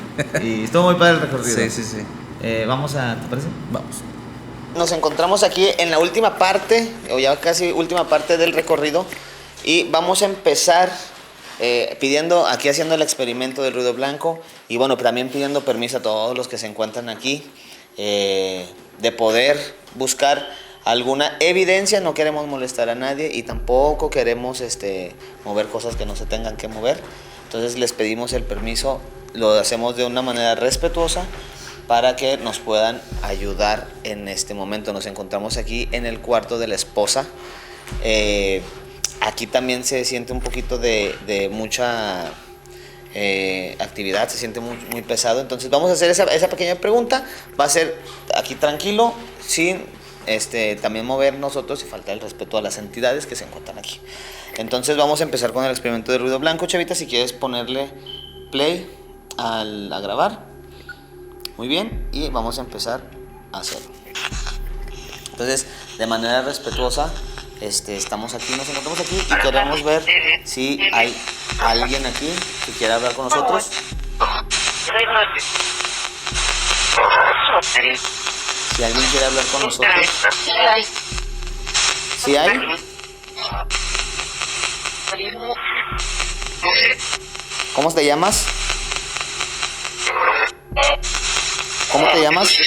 Y estuvo muy padre el recorrido. Sí. Vamos a, ¿te parece? Vamos. Nos encontramos aquí en la última parte, o ya casi última parte del recorrido, y vamos a empezar haciendo el experimento del ruido blanco, y bueno, también pidiendo permiso a todos los que se encuentran aquí, de poder buscar alguna evidencia. No queremos molestar a nadie y tampoco queremos mover cosas que no se tengan que mover. Entonces les pedimos el permiso, lo hacemos de una manera respetuosa para que nos puedan ayudar en este momento. Nos encontramos aquí en el cuarto de la esposa. Aquí también se siente un poquito de mucha actividad, se siente muy, muy pesado. Entonces vamos a hacer esa pequeña pregunta. Va a ser aquí tranquilo, sin también mover nosotros y faltar el respeto a las entidades que se encuentran aquí. Entonces vamos a empezar con el experimento de ruido blanco. Chavita, si quieres ponerle play a grabar. Muy bien, y vamos a empezar a hacerlo. Entonces, de manera respetuosa, estamos aquí, nos encontramos aquí y queremos ver si hay alguien aquí que quiera hablar con nosotros. Si alguien quiere hablar con nosotros. ¿Sí hay? ¿Cómo te llamas? ¿Cómo te llamas?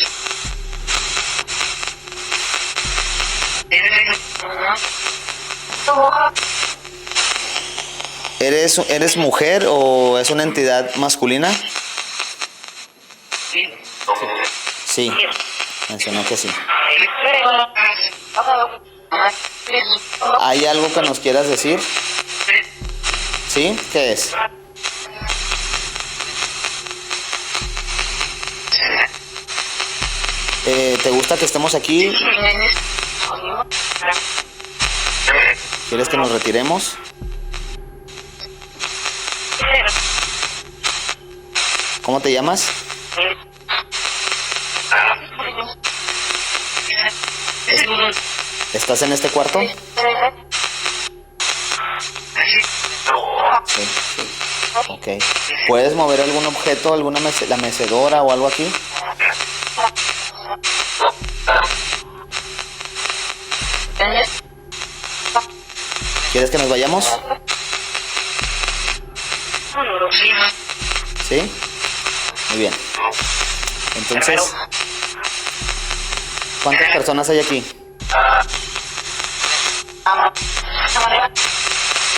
¿Eres mujer o es una entidad masculina? Sí, mencionó que sí. ¿Hay algo que nos quieras decir? ¿Sí? ¿Qué es? ¿Te gusta que estemos aquí? ¿Quieres que nos retiremos? ¿Cómo te llamas? ¿Estás en este cuarto? Sí, sí. Ok. ¿Puedes mover algún objeto, la mecedora o algo aquí? ¿Quieres que nos vayamos? ¿Sí? Muy bien. Entonces, ¿cuántas personas hay aquí?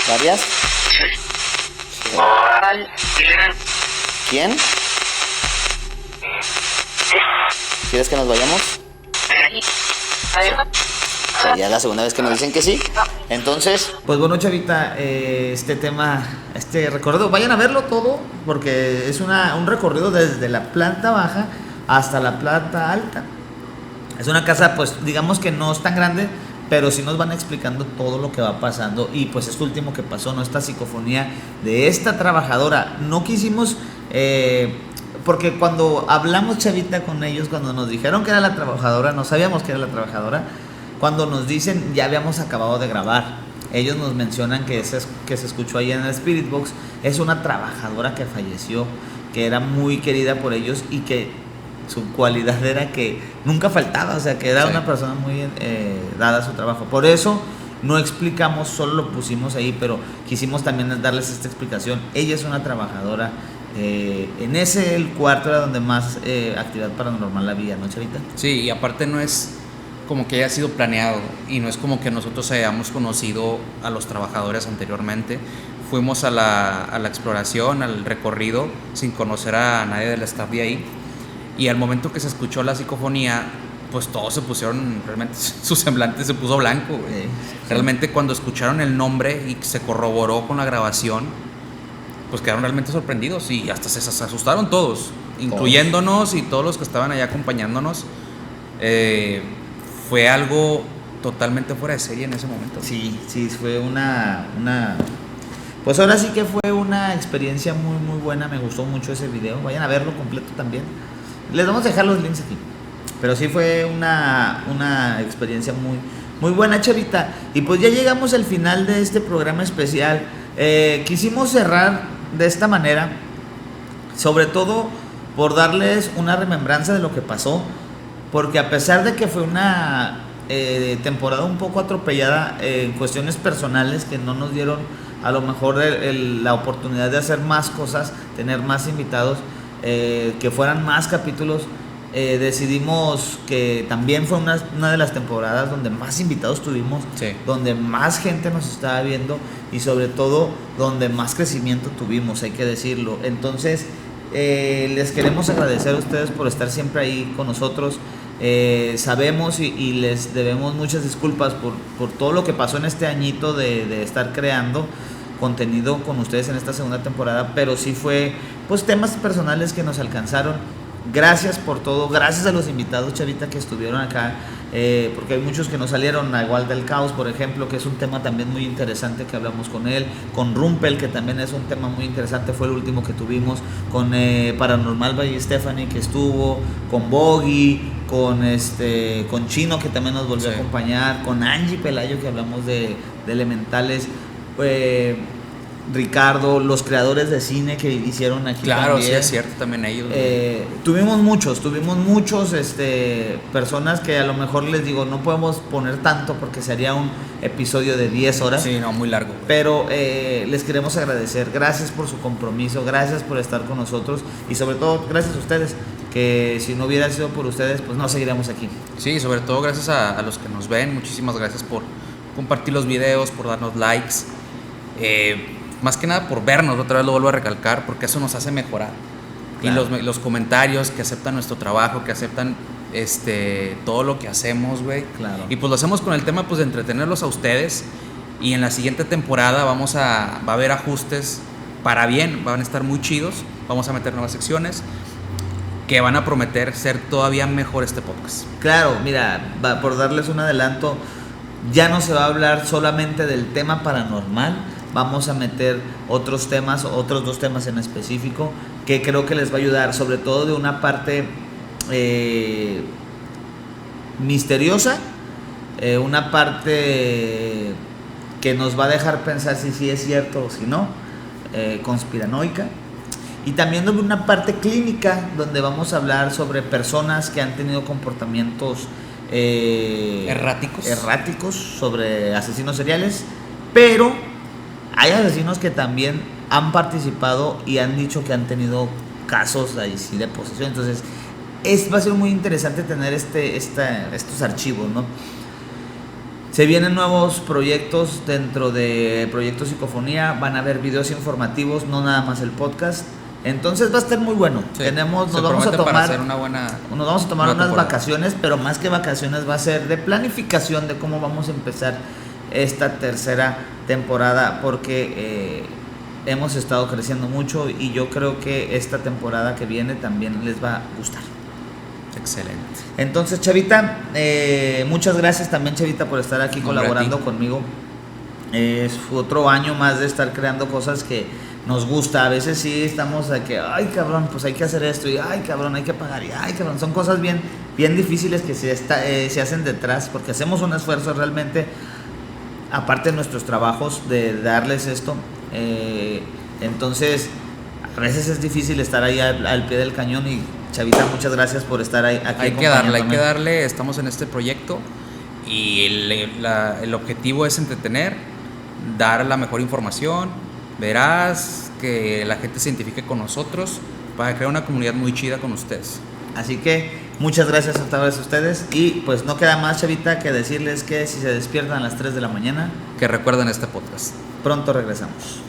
¿Varias? Sí. ¿Quién? ¿Quieres que nos vayamos? Sería la segunda vez que nos dicen que sí. Entonces, pues bueno, chavita, este tema, este recorrido, vayan a verlo todo, porque es un recorrido desde la planta baja hasta la planta alta. Es una casa, pues digamos que no es tan grande, pero sí nos van explicando todo lo que va pasando. Y pues esto último que pasó, ¿no? Esta psicofonía de esta trabajadora. No quisimos, porque cuando hablamos, chavita, con ellos, cuando nos dijeron que era la trabajadora, no sabíamos que era la trabajadora. Cuando nos dicen, ya habíamos acabado de grabar, ellos nos mencionan que se escuchó ahí en el Spirit Box, es una trabajadora que falleció, que era muy querida por ellos y que su cualidad era que nunca faltaba, o sea, que era una persona muy dada a su trabajo. Por eso no explicamos, solo lo pusimos ahí, pero quisimos también darles esta explicación. Ella es una trabajadora. En el cuarto era donde más actividad paranormal había, ¿no, chavita? Sí, y aparte no es como que haya sido planeado y no es como que nosotros hayamos conocido a los trabajadores anteriormente. Fuimos a la exploración, al recorrido, sin conocer a nadie del staff de ahí, y al momento que se escuchó la psicofonía, pues todos se pusieron, realmente su semblante se puso blanco, güey. Realmente cuando escucharon el nombre y se corroboró con la grabación, pues quedaron realmente sorprendidos y hasta se asustaron todos, incluyéndonos y todos los que estaban allá acompañándonos. Fue algo totalmente fuera de serie en ese momento. Sí, fue pues ahora sí que fue una experiencia muy muy buena. Me gustó mucho ese video, vayan a verlo completo también. Les vamos a dejar los links aquí. Pero sí fue una experiencia muy muy buena, chavita. Y pues ya llegamos al final de este programa especial. Quisimos cerrar de esta manera, sobre todo por darles una remembranza de lo que pasó. Porque a pesar de que fue una temporada un poco atropellada en cuestiones personales, que no nos dieron a lo mejor la oportunidad de hacer más cosas, tener más invitados, que fueran más capítulos, decidimos que también fue una de las temporadas donde más invitados tuvimos, donde más gente nos estaba viendo y sobre todo donde más crecimiento tuvimos, hay que decirlo. Entonces les queremos agradecer a ustedes por estar siempre ahí con nosotros. Sabemos y les debemos muchas disculpas por todo lo que pasó en este añito de estar creando contenido con ustedes en esta segunda temporada, pero sí fue pues temas personales que nos alcanzaron. Gracias por todo, gracias a los invitados, chavita, que estuvieron acá, porque hay muchos que no salieron, igual del Caos, por ejemplo, que es un tema también muy interesante que hablamos con él, con Rumpel, que también es un tema muy interesante, fue el último que tuvimos, con Paranormal by Stephanie, que estuvo, con Bogi, con Chino, que también nos volvió a acompañar, con Angie Pelayo, que hablamos de elementales, Ricardo, los creadores de cine que hicieron aquí. Claro, también. Sí, es cierto, también ellos. Tuvimos muchos personas que a lo mejor les digo, no podemos poner tanto porque sería un episodio de 10 horas. Sí, no, muy largo. Pero les queremos agradecer, gracias por su compromiso, gracias por estar con nosotros y sobre todo gracias a ustedes, que si no hubiera sido por ustedes, pues no seguiríamos aquí. Sí, sobre todo gracias a los que nos ven, muchísimas gracias por compartir los videos, por darnos likes. Más que nada por vernos, otra vez lo vuelvo a recalcar, porque eso nos hace mejorar. Claro. Y los comentarios que aceptan nuestro trabajo, que aceptan todo lo que hacemos, güey. Claro. Y pues lo hacemos con el tema pues de entretenerlos a ustedes. Y en la siguiente temporada va a haber ajustes para bien, van a estar muy chidos. Vamos a meter nuevas secciones que van a prometer ser todavía mejor este podcast. Claro, mira, por darles un adelanto, ya no se va a hablar solamente del tema paranormal. Vamos a meter otros temas, otros 2 temas en específico, que creo que les va a ayudar, sobre todo de una parte misteriosa una parte que nos va a dejar pensar si sí es cierto o si no, conspiranoica. Y también una parte clínica donde vamos a hablar sobre personas que han tenido comportamientos erráticos sobre asesinos seriales, pero hay asesinos que también han participado y han dicho que han tenido casos ahí sí de posesión. Entonces va a ser muy interesante tener estos archivos, ¿no? Se vienen nuevos proyectos dentro de Proyecto Psicofonía, van a haber videos informativos, no nada más el podcast. Entonces va a estar muy bueno. Sí, nos vamos a tomar unas vacaciones, pero más que vacaciones va a ser de planificación de cómo vamos a empezar esta tercera temporada, porque hemos estado creciendo mucho y yo creo que esta temporada que viene también les va a gustar. Excelente. Entonces, Chavita, muchas gracias también, Chavita, por estar aquí colaborando conmigo. Es otro año más de estar creando cosas que nos gusta. A veces sí estamos de que, ay cabrón, pues hay que hacer esto, y ay cabrón, hay que pagar, y ay cabrón, son cosas bien difíciles que se hacen detrás, porque hacemos un esfuerzo realmente, aparte de nuestros trabajos, de darles esto. Entonces, a veces es difícil estar ahí al pie del cañón. Y Chavita, muchas gracias por estar ahí aquí. Hay que darle, estamos en este proyecto y el objetivo es entretener, dar la mejor información, verás que la gente se identifique con nosotros para crear una comunidad muy chida con ustedes. Así que muchas gracias otra vez a ustedes, y pues no queda más, Chavita, que decirles que si se despiertan a las 3 de la mañana, que recuerden este podcast. Pronto regresamos.